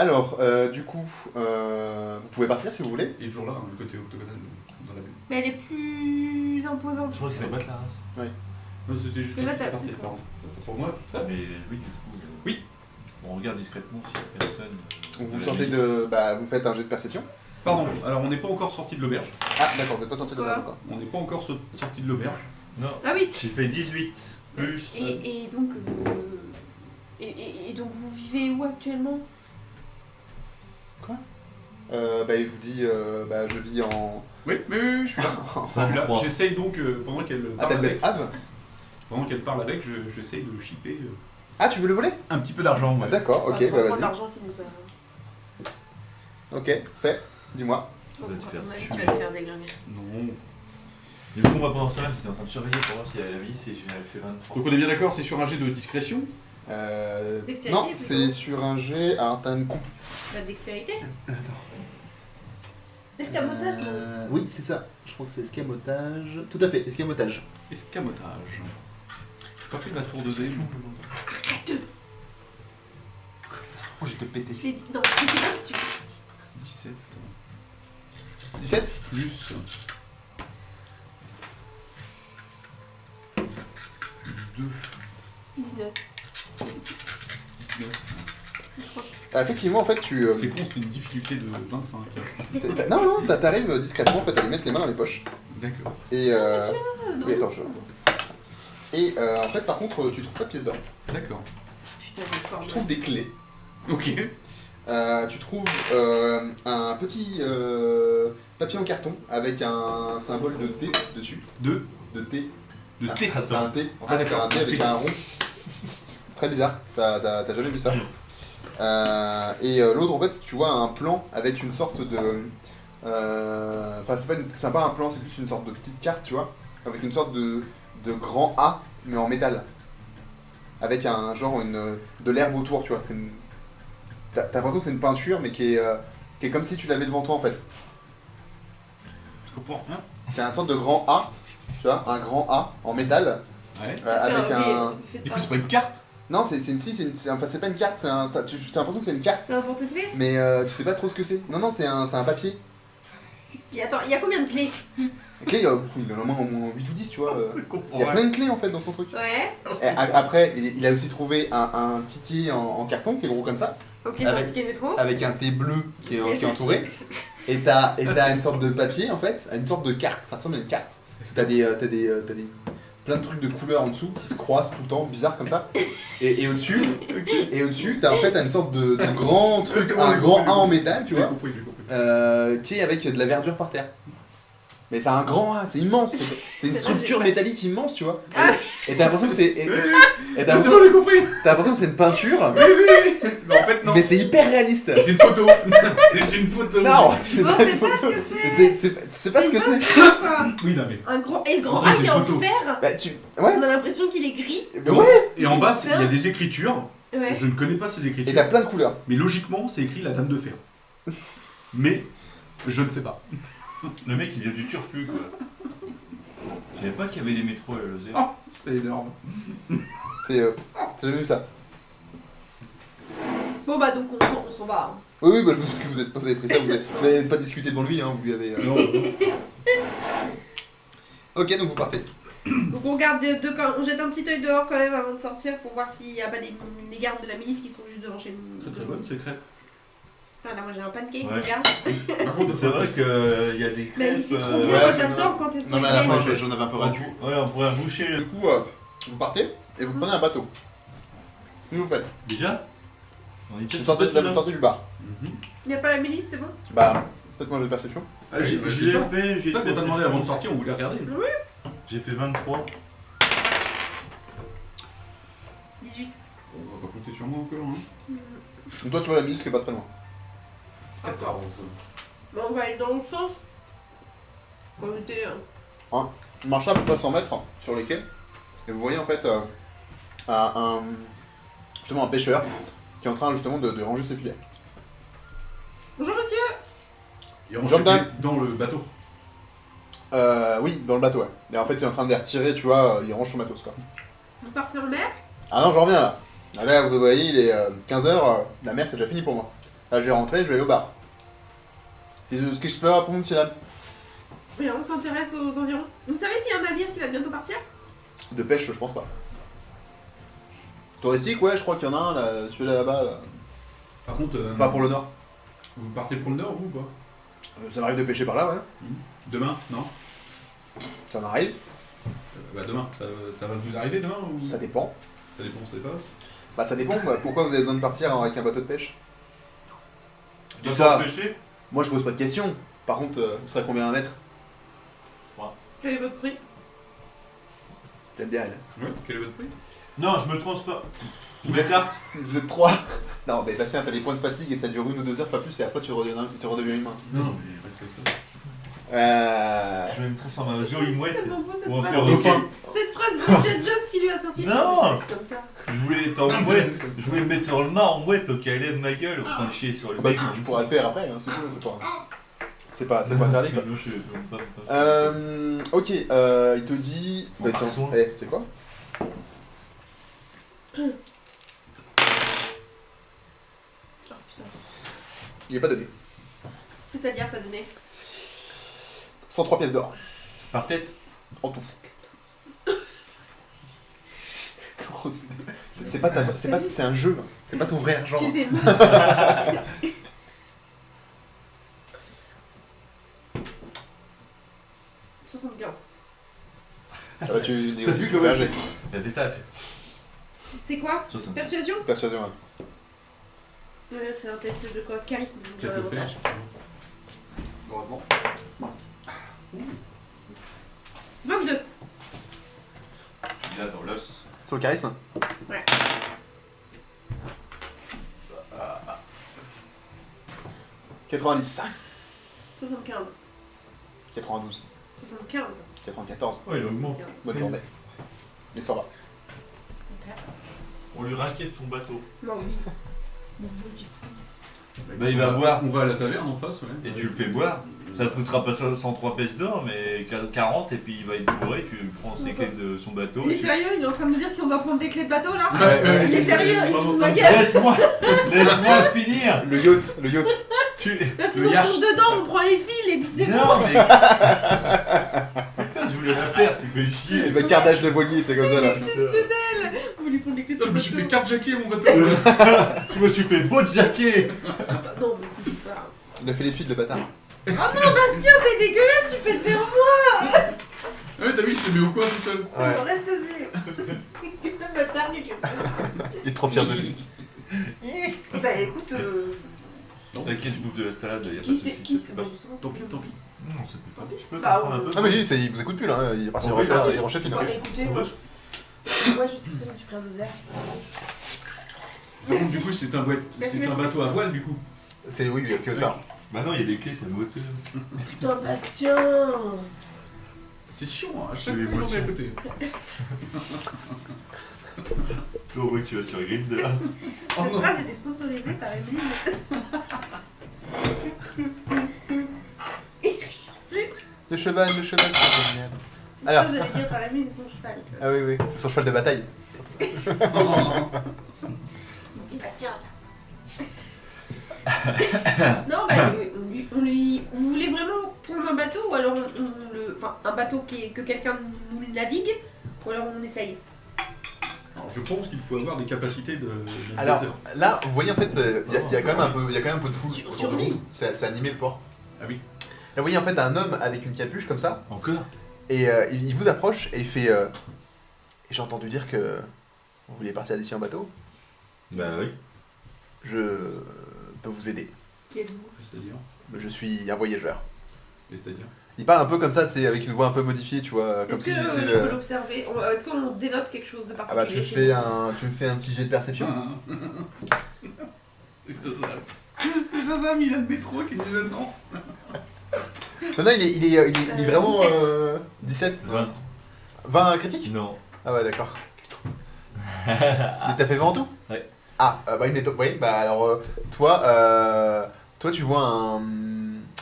Alors, du coup, vous pouvez partir si vous voulez. Il est toujours là, hein, le côté octogonal dans la bulle. Mais elle est plus imposante. Je crois que c'est la batte la race. Non, c'était juste Et là, que tu t'as- partais, d'accord. pardon. Pour moi, Mais oui, du coup. Oui. On regarde discrètement s'il n'y a personne. Vous sortez de... Bah, vous faites un jet de perception. pardon, alors on n'est pas encore sorti de l'auberge. Ah, d'accord, vous n'êtes pas sorti de Quoi l'auberge encore. On n'est pas encore sorti de l'auberge. Non. Ah oui. J'ai fait 18. Plus. Et donc... Et donc vous vivez où actuellement? Bah, il vous dit, bah, je vis en... Oui, je suis là. Je suis là. 23. J'essaye donc, pendant qu'elle à parle avec, Talbot Ave. j'essaye de shipper Ah, tu veux le voler? un petit peu d'argent. Ah, Ouais. d'accord, ok, Enfin, on bah prend vas-y. l'argent qui nous a... Ok, fait, dis-moi. On va te faire Tu tuer. vas te faire déglinguer. Non. Du coup, on va pendant ça, j'étais en train de surveiller pour voir si elle a la vie, si j'avais fait 23. Donc on est bien d'accord, c'est sur un jet de discrétion. Dextérité, Non, plutôt. c'est sur un jet... Alors, t'as une coupe. La dextérité. Attends. Escamotage, non. Oui, c'est ça. Je crois que c'est escamotage. Tout à fait, escamotage. Escamotage. J'ai pas fait la tour de dé. Arrête. Oh, j'ai te pété. Je l'ai dit. Non, tu fais pas, tu fais. 17 17 plus 2, 19. 19. Ah, effectivement, en fait, tu... C'est con, c'était une difficulté de 25. Non, t'arrives discrètement en fait, à lui mettre les mains dans les poches. D'accord. Et... Ah, non. Oui, attends, je... Et en fait, par contre, tu trouves pas de pièces d'or. D'accord. Putain, j'ai fort. Tu trouves des clés. Ok. Tu trouves un petit papier en carton avec un symbole de T dessus. Deux. De T. De C'est un- T. C'est un T. En Ah, fait, c'est d'accord. un T avec T. un rond. C'est très bizarre. T'as jamais vu ça. Et l'autre, en fait, tu vois un plan avec une sorte de... Enfin, c'est pas un plan, c'est plus une sorte de petite carte, tu vois. Avec une sorte de grand A, mais en métal. Avec un genre de l'herbe autour, tu vois. T'as l'impression que c'est une peinture, mais qui est comme si tu l'avais devant toi, en fait. Je comprends rien. C'est un sorte de grand A, tu vois, un grand A en métal, Ouais. avec un... Du coup, c'est pas une carte. Non, c'est pas une carte, t'as l'impression que c'est une carte, C'est un porte-clés. mais tu sais pas trop ce que c'est. Non, c'est un papier. Attends, il y a combien de clés? Les clés, il en a au moins 8 ou 10, tu vois. Je comprends Il y a rien. plein de clés, en fait, dans son truc. Ouais. Et après, il a aussi trouvé un ticket en carton qui est gros comme ça, Ok, c'est un Avec- ticket métro. avec un T bleu qui est entouré. Et t'as une sorte de papier, en fait, une sorte de carte, ça ressemble à une carte. Parce que t'as des plein de trucs de couleurs en dessous qui se croisent tout le temps, bizarre comme ça. Et au-dessus, t'as en fait une sorte de grand truc, C'est bon, un j'ai grand compris. A en métal, tu J'ai vois, compris, j'ai compris. qui est avec de la verdure par terre. Mais c'est un grand A, c'est immense, c'est une C'est structure vrai, j'ai métallique immense, tu vois. Ah. Et t'as l'impression que c'est... et t'as C'est l'impression bon, j'ai compris. t'as l'impression que c'est une peinture, Mais en fait, non. mais c'est hyper réaliste. C'est une photo. C'est une photo. Non, c'est Bon, pas c'est une pas photo. ce que c'est. Tu sais pas ce que c'est. Quoi. Oui, non, mais. Un grand... Et le grand En vrai, A, j'ai il est une en photo. fer. Bah ouais, On a l'impression qu'il est gris. bah ouais. Et en bas, il y Ça. a des écritures. Ouais. Je ne connais pas ces Et écritures. t'as plein de couleurs. Mais logiquement, c'est écrit la dame de fer. Mais je ne sais pas. Le mec, il vient du turfu, quoi. Je savais pas qu'il y avait des métros à la Lozère. Oh, c'est énorme. T'as jamais vu ça? Bon bah donc on s'en va. hein. Oui, bah je me souviens que vous avez pris ça, vous avez pas discuté devant lui, hein, vous lui avez... Non, Ok, donc vous partez. Donc on garde deux camps. On jette un petit œil dehors quand même avant de sortir pour voir s'il n'y a pas les gardes de la milice qui sont juste devant chez nous. très très bonne, c'est crêpe. Ah là moi j'ai un pancake, Ouais. regarde. Par contre, C'est vrai qu'il y a des Mais crêpes. c'est trop ouais, bien, moi j'en- j'adore quand elles sont Non mais à la fin, égales. j'en avais un peu Ouais, ras on pourrait boucher Du le. coup, vous partez et vous prenez un bateau. Qu'est-ce que vous faites? Déjà On est déjà Vous sur le bateau, là sortez du bar. Mhm. Il n'y a pas la milice, c'est bon? Bah, faites-moi le perception. Ah, Je l'ai fait, C'est ça qu'on t'a demandé avant de sortir, on voulait regarder. J'ai fait 23. 18. On va pas compter sur moi encore. Hein. Donc toi, tu vois la milice qui est pas très loin. 14. Bon on va aller dans l'autre sens. On était... Vous marchez à peu près 100 mètres sur les quais, et vous voyez en fait justement un pêcheur qui est en train justement de ranger ses filets. Bonjour monsieur. Et on Jordan. s'est fait dans le bateau. Oui, dans le bateau, ouais. Et en fait, il est en train de les retirer, tu vois, il range son matos, quoi. Vous partez en mer? Ah non, je reviens là. Ah, là, vous voyez, il est 15h, la mer c'est déjà fini pour moi. Là, je vais rentrer, je vais aller au bar. C'est ce que je peux répondre, monsieur dame. Et on s'intéresse aux environs. Vous savez s'il y a un navire qui va bientôt partir? De pêche, je pense pas. Touristique, ouais, je crois qu'il y en a un, là, celui-là là-bas. Là. Par contre, Pas pour le nord. vous partez pour le nord ou pas? Ça m'arrive de pêcher par là, ouais. Demain? Non? Ça m'arrive, Bah demain, ça va vous arriver demain ou... ça dépend. Ça dépend, ça dépasse. Bah ça dépend, bah, pourquoi vous avez besoin de partir avec un bateau de pêche? Je dis Tu vas ça, pêcher? moi je pose pas de questions. Par contre, vous savez combien un mètre? Quel est votre prix? J'aime bien elle. Ouais, quel est votre prix? Non, je me transporte. Je m'écarte. Vous êtes 3. Non, mais Bastien, t'as des points de fatigue et ça dure 1 ou 2 heures, pas plus, et après tu redeviens humain. Non, mais reste comme ça. Je vais me transformer en jolie C'est mouette. tellement beau cette Ou un phrase. perroquet. Cette phrase, Bridget Jones qui lui a sorti. Non. C'est comme ça. Je voulais être en mouette. Je voulais me mettre sur le mât en mouette au cas de ma gueule. Enfin, chier sur le Bah mec. tu pourras le faire après, hein, c'est cool, c'est pas interdit quoi. Ok, il te dit... Bon, Bah, attends, garçon. c'est quoi? Oh putain. Il est pas donné. C'est-à-dire pas donné. 103 pièces d'or, Par tête. en tout. C'est pas ta... C'est un jeu, c'est pas ton vrai argent. Excusez-moi. 75. Ah bah tu... T'as vu tu comment fais un elle geste. fait? Elle fait ça, elle fait. C'est quoi? 60. Persuasion? Persuasion, ouais. Ouais, c'est un test de quoi? Charisme. Donc Peut-être le faire. avantage. Heureusement. 22. Tu l'as dans l'os. Sur le charisme? Ouais. 90. 75. 92. 75. 94. Ouais, il augmente. Bonne journée. Mais ça va. Ok. On lui raquette son bateau. Non, oui. Bon, maudit. Bah, il va boire. On va à la taverne en face, ouais. Et tu le fais boire. Ça te coûtera pas 103 pièces d'or, mais 40, et puis il va être bourré, tu prends ses clés de son bateau. Il est et tu- sérieux? Il est en train de nous dire qu'on doit prendre des clés de bateau là? Ouais. Il est sérieux? Il se fout de ma gueule? Laisse-moi finir. Le yacht, le yacht. Là, sinon on yacht. plonge dedans, on prend les fils et puis c'est bon. Non, mais. Putain, je voulais la faire, tu fais chier. Le cardage de voilier, c'est comme ça là. Exceptionnel! On va lui prendre les clés de Putain, je me son suis fait bateau. carjacker mon bateau. Je me suis fait beau jacker. Non, mais écoute pas. Il a fait les fils, le bâtard. Oh non, Bastien, t'es dégueulasse, tu pètes vers moi! Ah ouais, t'as vu, il se met au coin tout seul. Ouais. Reste osé. Le bâtard, il est Il est trop fier de lui. Bah écoute, T'inquiète, je bouffe de la salade, y'a pas de qui c'est? soucis. Qui c'est? Bah justement, Tant pis, tant pis. Non, c'est putain. Je peux Bah, prendre un peu. Ah mais lui, il vous écoute plus là, il est parti Oh, oui, refaire, oui. il renchait Bon, final. bah écoutez, moi je sais que c'est bon, tu prends un autre verre. Par contre, du coup, c'est un Merci, bateau à merci. voile, du coup. C'est oui, il y a que ça. Bah non, y'a des clés, ça doit être. Putain, Bastien! C'est chiant, hein, à chaque C'est fois, il en est à l'émotion. côté. Toi, ouais, tu vas sur Grindr. Oh Cette non. phrase était sponsorisée par Emeline. Le cheval, c'est génial. Alors, J'allais dire par Emeline et son cheval. ah oui, oui, c'est son cheval de bataille. Petit Bastien, ça. Non, bah, on lui. Vous voulez vraiment prendre un bateau ou alors on le. Enfin, un bateau que quelqu'un nous navigue ou alors on essaye? Alors, je pense qu'il faut avoir des capacités de Alors, navigateur. là, vous voyez en fait, il y a quand même un peu de foule Sur- autour de survie. vous. C'est animé le port. Ah oui. Là, vous voyez en fait un homme avec une capuche comme ça, Encore? et il vous approche et il fait et j'ai entendu dire que vous vouliez partir d'ici en bateau. Bah oui. Je peux vous aider. Qui êtes-vous? C'est-à-dire Je suis un voyageur. Et c'est-à-dire Il parle un peu comme ça, tu sais, avec une voix un peu modifiée, tu vois, comme Est-ce s'il que disait. je peux l'observer? Est-ce qu'on dénote quelque chose de Ah bah tu particulier me chez fais un petit jet de perception. C'est Shazam, il a le métro qui nous attend. Non, il est vraiment 17. 17. 20. 20 critiques. Non. Ah ouais, d'accord. Et t'as fait 20 en tout? Ouais. Ah, bah il est top. Oui, bah alors toi tu vois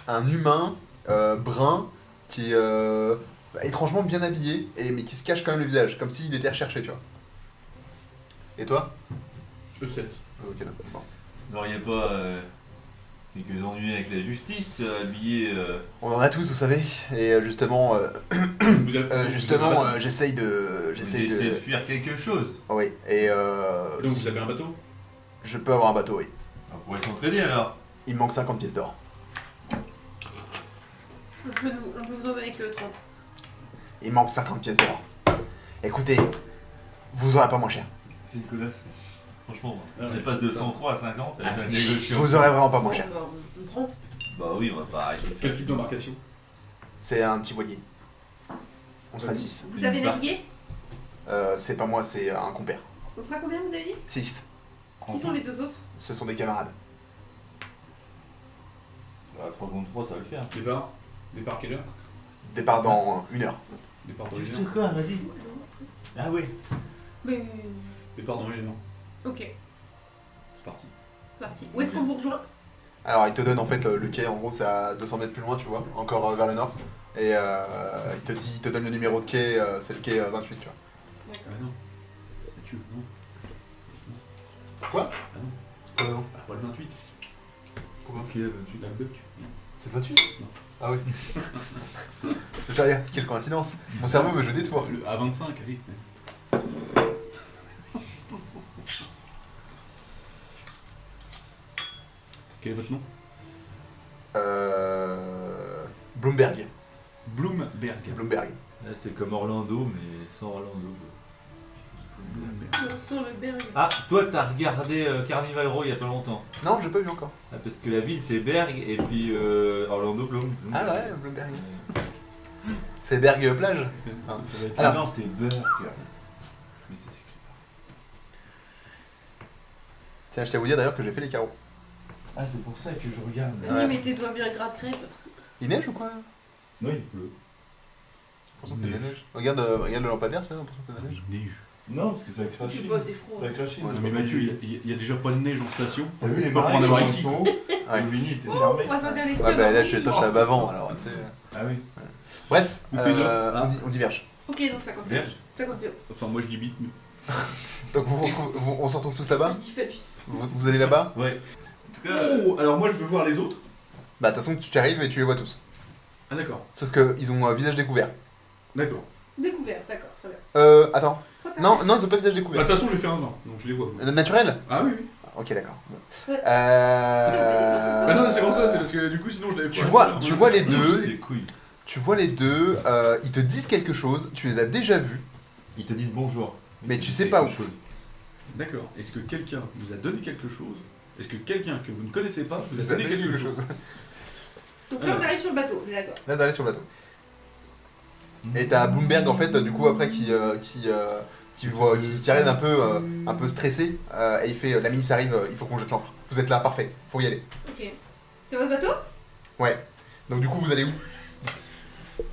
un humain brun qui est étrangement bien habillé, mais qui se cache quand même le visage, comme s'il était recherché, tu vois. Et toi? E7. Ok, d'accord. Non, y'a pas Quelques ennuis avec la justice, habillé. On en a tous, vous savez. Et justement, Vous avez- j'essaye de... Vous essayez de fuir quelque chose. Oui, Et donc vous avez un bateau? je peux avoir un bateau, oui. On pourrait s'entraider alors. Il me manque 50 pièces d'or. On peut vous en donner que 30. Il me manque 50 pièces d'or. Écoutez, vous aurez pas moins cher. C'est une connasse. Franchement, Ah ouais. elle passe de 103 à 50, elle va négocier. Vous aurez vraiment pas moins Bon, cher. bah, on prend. Bah oui, on va pas arrêter. Quel type d'embarcation? C'est un petit voilier. On sera 6. Vous avez Une barque. navigué? C'est pas moi, c'est un compère. On sera combien, vous avez dit? 6. Qui sont les deux autres? Ce sont des camarades. Bah, 3 contre 3, ça va le faire. Départ? Départ quelle heure? Départ dans 1 heure. Départ dans Tu une fais heure. quoi, vas-y. Ah oui. Mais... Départ dans une heure. Ok, C'est parti. parti. Où est-ce qu'on vous rejoint? Alors, il te donne en fait le quai, en gros, c'est à 200 mètres plus loin, tu vois, encore vers le nord. Et il te donne le numéro de quai, c'est le quai 28, tu vois. Ah non. Tu non. Quoi? Ah non. Non. Ah, pas le 28. Comment qu'il y a 28 La buck. C'est 28? Ah oui. Parce que j'arrive, quelle coïncidence. Mon cerveau me joue des tours. Le A25 arrive. Quel est votre nom? Bloomberg. Bloomberg. Bloomberg. Là, c'est comme Orlando, mais sans Orlando. Sur le Berg. Ah, toi, t'as regardé Carnival Row il y a pas longtemps. Non, j'ai pas vu encore. Ah, parce que la ville, c'est Berg, et puis Orlando, Bloom. Ah ouais, Bloomberg. C'est Berg plage. Ça va être... Alors. Non, c'est Berg. Mais ça s'écrit Tiens, je t'ai à vous dire d'ailleurs que j'ai fait les carreaux. pas. Ah, c'est pour ça que je regarde. Ouais. Oui, mais tes doigts bien gras de crêpe. Il neige ou quoi? Non, il pleut. Pour ça que c'est de la neige. Regarde le lampadaire, tu vois, pour ça que c'est de la neige. Il neige. Non, parce que ça a Je craché. sais pas, c'est froid. Ça a craché. Ouais, Non mais Mathieu, il y a déjà pas de neige en station. T'as vu les Pas pour en marins avoir qui ici. sont hauts? Ouais. Le Vini était Oh, fermé. on va sentir les Ouais, bah là, je suis à bavant alors, tu sais. Ah oui. Bref, Vous faites l'offre. on diverge. Ok, donc ça compte. Vierge. Ça compte bien. Enfin moi je dis bite. Donc on se retrouve tous là-bas? Je dis phallus. Vous allez là-bas? Ouais. En tout cas, Oh, alors moi je veux voir les autres. Bah de toute façon tu arrives et tu les vois tous. Ah d'accord. Sauf qu'ils ont un visage découvert. D'accord. Découvert, d'accord, très bien. Attends. Trop tard. Non, ils ont pas visage Bah, de découvert. toute façon j'ai fait un vin, donc je les vois. moi. Naturel? Ah oui, oui. Ok, d'accord. Ouais. Bah non c'est pour ça, c'est parce que du coup sinon je l'avais Tu fait. vois les deux, c'est couilles. ils te disent quelque chose, tu les as déjà vus. Ils te disent bonjour. Mais tu sais pas où. D'accord. Est-ce que quelqu'un vous a donné quelque chose? Est-ce que quelqu'un que vous ne connaissez pas vous a Vous avez donné quelque chose? Donc là, on arrive sur le bateau, on est d'accord. Là, vous allez sur le bateau. Et t'as Bloomberg en fait, du coup après qui arrive un peu stressé et il fait la milice arrive, il faut qu'on jette l'ancre. Vous êtes là, parfait, faut y aller. Ok. C'est votre bateau? Ouais. Donc du coup vous allez où?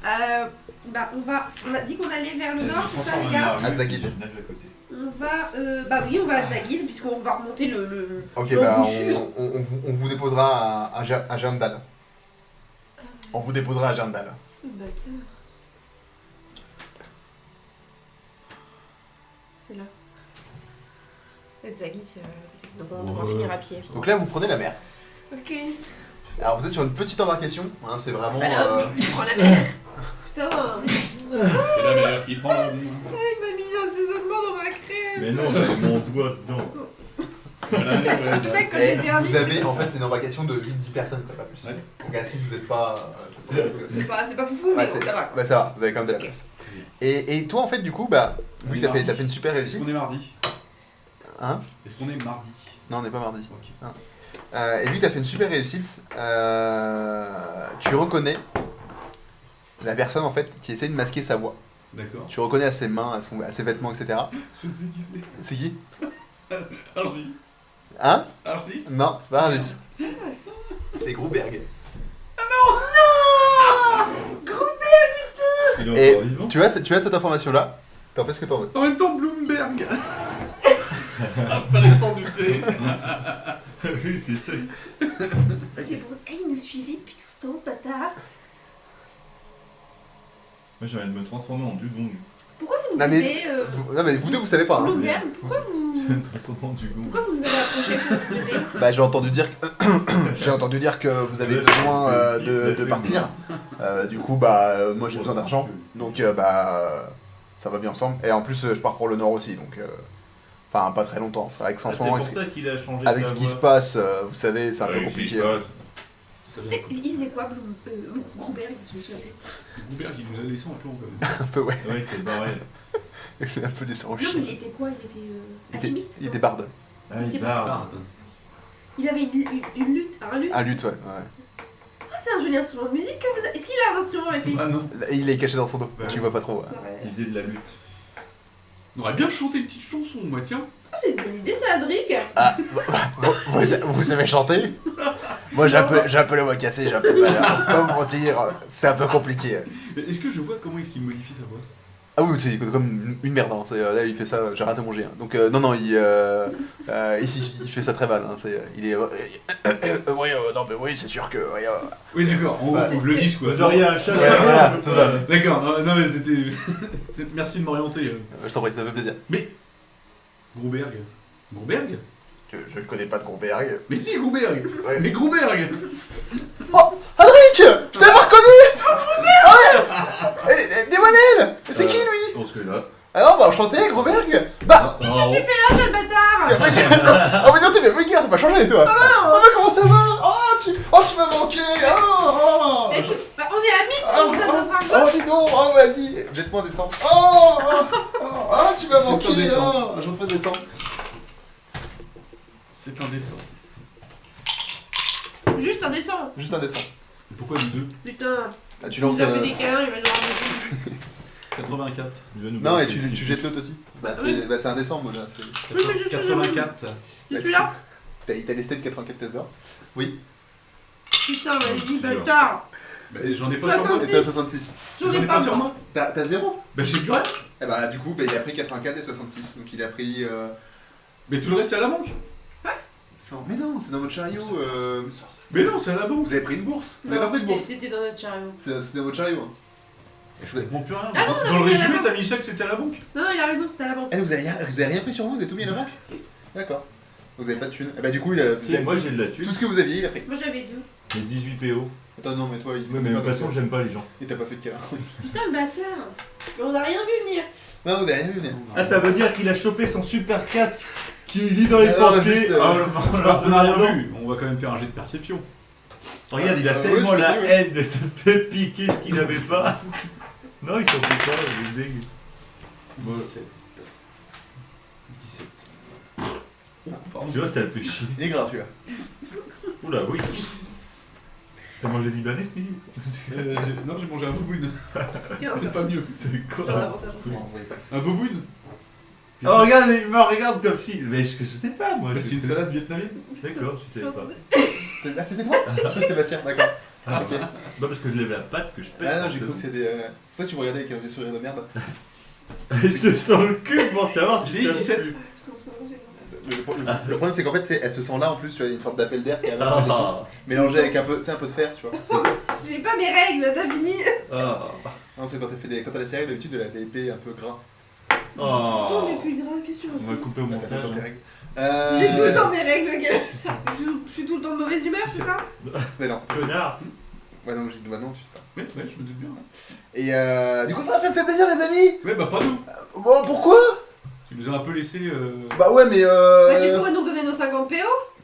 Bah, on a dit qu'on allait vers le nord, tout ça, les gars. À Zagid. On va, bah oui, on va à Zagid, puisqu'on va remonter le... Ok, Non, bah bouchure. on vous déposera à Jerndal. On vous déposera à Jerndal. Bâtard. C'est là. Zagid, c'est... Donc on va finir à pied. Donc là vous prenez la mer. Ok. Alors vous êtes sur une petite embarcation, hein, c'est vraiment... Alors, il prend la mer. Putain, C'est la mer qui prend. il m'a mis un assaisonnement dans ma crème. Mais non, j'ai mon doigt dedans. Le mec, quand Et j'étais un vous avez, en fait c'est une embarcation de 8-10 personnes, quoi, pas plus. Ouais. Donc à 6 vous êtes pas... C'est pas foufou, mais Ouais, bon, ça va. bah ça va, vous avez quand même de la place. Et toi en fait du coup, bah, vu que t'as fait une super Est-ce réussite... qu'on est mardi? Hein? Est-ce qu'on est mardi? Non on n'est pas mardi. Ok. Et vu que tu as fait une super réussite, tu reconnais la personne en fait qui essaie de masquer sa voix. D'accord. Tu reconnais à ses mains, à ses vêtements, etc. Je sais qui c'est. C'est qui? Argis. Hein? Argis? Non, c'est pas Argis. C'est Gruberg. Il est Et encore vivant. tu as cette information là, t'en fais ce que t'en veux. En même temps, Bloomberg. Après s'en douter. Oui, c'est ça. C'est pour... Eh, il nous suivait depuis tout ce temps, ce bâtard. Moi, j'ai envie de me transformer en dugong. Pourquoi vous nous Non mais, aidez non mais vous deux vous savez pas. Hein. Bloomberg, pourquoi vous... Transformant du goût. Pourquoi vous nous avez approché pour vous aider? Bah j'ai entendu dire que j'ai entendu dire que vous avez besoin de partir. Du coup moi j'ai besoin d'argent. Donc ça va bien ensemble. Et en plus je pars pour le nord aussi donc enfin pas très longtemps. C'est vrai que Ah, en c'est ce moment pour ça qu'il a changé avec sa ce qui voix. se passe, vous savez, c'est un peu compliqué. Il faisait quoi, Groubert? Je me souviens plus. Goubert qui nous a laissé un plan quand même. Un peu ouais. Ouais, c'est barré. C'est un peu descendu. Non, mais il était quoi? Il était alchimiste? Il était barde. Ah, il barre. Barde. Il avait une lutte, un lutte. Un lutte ouais. Ah, c'est un joli instrument de musique que vous avez. Est-ce qu'il a un instrument avec lui? Bah non. Il est caché dans son dos. Ouais. Tu vois pas trop. Ouais. Ouais. Il faisait de la lutte. On aurait bien chanté une petite chanson, moi, tiens. Ah, c'est une bonne idée, ça, Adric. Vous savez chanter? Moi j'ai un peu la voix cassée, j'ai un peu mal. Pas vous mentir, c'est un peu compliqué. Mais est-ce que je vois comment est-ce qu'il modifie sa voix? Ah oui, c'est comme une merde. Hein. Là, il fait ça. J'ai raté à manger. Hein. Donc non, il fait ça très mal. Hein. Il est. Oui, non, mais oui, c'est sûr que. Oui, d'accord, en gros, faut que je le dise, quoi. Vous auriez un chat. Ouais, voilà, c'est ça. D'accord, non, mais c'était... Merci de m'orienter. Je t'en prie, ça fait plaisir. Grouberg. Grouberg? Je ne connais pas de Gromberg. Mais si, Grouberg. Ouais. Mais Grouberg. Oh, Adric, je t'avais pas reconnu. Ouais. Dewanel, c'est qui lui? Je pense que là. Alors, bah enchanté, Gromberg. Bah. Non, Qu'est-ce que tu fais là, sale bâtard? Oh mais non, t'es bien vulgaire, t'as pas changé toi. non. Oh bah comment ça va? Oh tu m'as manqué. Oh. Eh, bah, on est amis, Ah, on donne notre argent. dis donc, oh vas-y, jette-moi en décembre. Oh, tu m'as C'est manqué, indécent. je peux descendre. C'est indécent. Juste un descend. Juste un décembre. Pourquoi nous deux? Putain, Ah, tu il nous lances. a fait des câlins, il va nous ramener. 84. il va nous Non, et balancer une tu petite jettes l'autre aussi. Bah Oui. c'est un décembre là. Oui, mais je 84. Je suis là. T'as lesté de 84 pièces d'or. Oui. Putain, vas-y, bâtard. Bah, j'en ai pas sur moi. Et t'as 66. J'en ai pas, sur moi. moi. T'as 0. Bah j'ai plus rien. Et bah du coup, il a pris 84 et 66. Donc il a pris. Mais tout le reste c'est à la banque. 100. Mais non, c'est dans votre chariot. Mais non, c'est à la banque. Vous avez pris une bourse. Vous avez Non, pas pris de bourse. c'était dans notre chariot. C'est dans votre chariot. Hein. Je comprends plus rien. Ah non, Dans le mais résumé, à la t'as mis ça que c'était à la banque. Non, il a raison, c'était à la banque. Eh, vous avez rien pris sur vous, vous avez tout mis à la banque? D'accord. Vous avez pas de thunes. Et bah du coup, il Si, a moi j'ai de la thune. tout ce que vous aviez, il a pris. Moi j'avais deux. J'ai 18 PO. Attends, non, mais toi, il te Ouais, mais de toute façon, j'aime pas les gens. il t'a pas fait de câlin. Putain, le bâtard. Mais on a rien vu venir. Non, vous avez rien vu venir. Ah, ça veut dire qu'il a chopé son super casque qui lit dans les Ah, non, pensées. juste, On n'a rien vu. On va quand même faire un jet de perception. Regarde, il a Ouais, tellement tu la sais, ouais. haine de se fait piquer ce qu'il n'avait pas. Non, il s'en fout pas, il est dégueu. 17. 17. Oh, pardon. Tu vois, ça le fait chier. Il est grave, celui-là. Oula, oui. T'as mangé du libanais ce midi? Non, j'ai mangé un bouboune. 15. C'est pas mieux. C'est J'ai quoi? un avantage. Non, vous voyez pas. Un bouboune. Oh, regarde, il me regarde comme si. Mais je sais pas, moi. Bah, c'est une salade vietnamienne. D'accord, je sais pas. Ah, c'était toi? Je crois que c'était Bastien, d'accord. Ah, Ok. c'est pas parce que je lève la patte que je pète. Ah non, j'ai cru que c'était. C'est toi, tu me regardais avec un vieux sourire de merde. Et je sens le cul pour savoir si J'ai dit ça 17. pue. Le problème, c'est qu'en fait, elle se sent là en plus, tu vois, il y a une sorte d'appel d'air qui arrive dans les Ah. cuisses, mélangé avec un peu de fer, tu vois. J'ai pas mes règles, t'as fini. Ah. Non, c'est quand elle a ses règles, d'habitude, elle a des épées un peu gras. Oh. Tout mais plus gras, qu'est-ce que tu On va couper au Ah, t'as pas montage. tes règles. J'ai tout le temps mes règles, gars. Je suis tout le temps de mauvaise humeur, c'est ça? Mais non. Connard. Ouais, non, j'ai dit bah non, tu sais pas. Ouais, je me doute bien. Et du coup, ça me fait plaisir, les amis. Ouais, bah pas nous. Bon, pourquoi? Tu nous as un peu laissé. Bah ouais, mais Bah, tu pourrais nous donner nos 50 PO?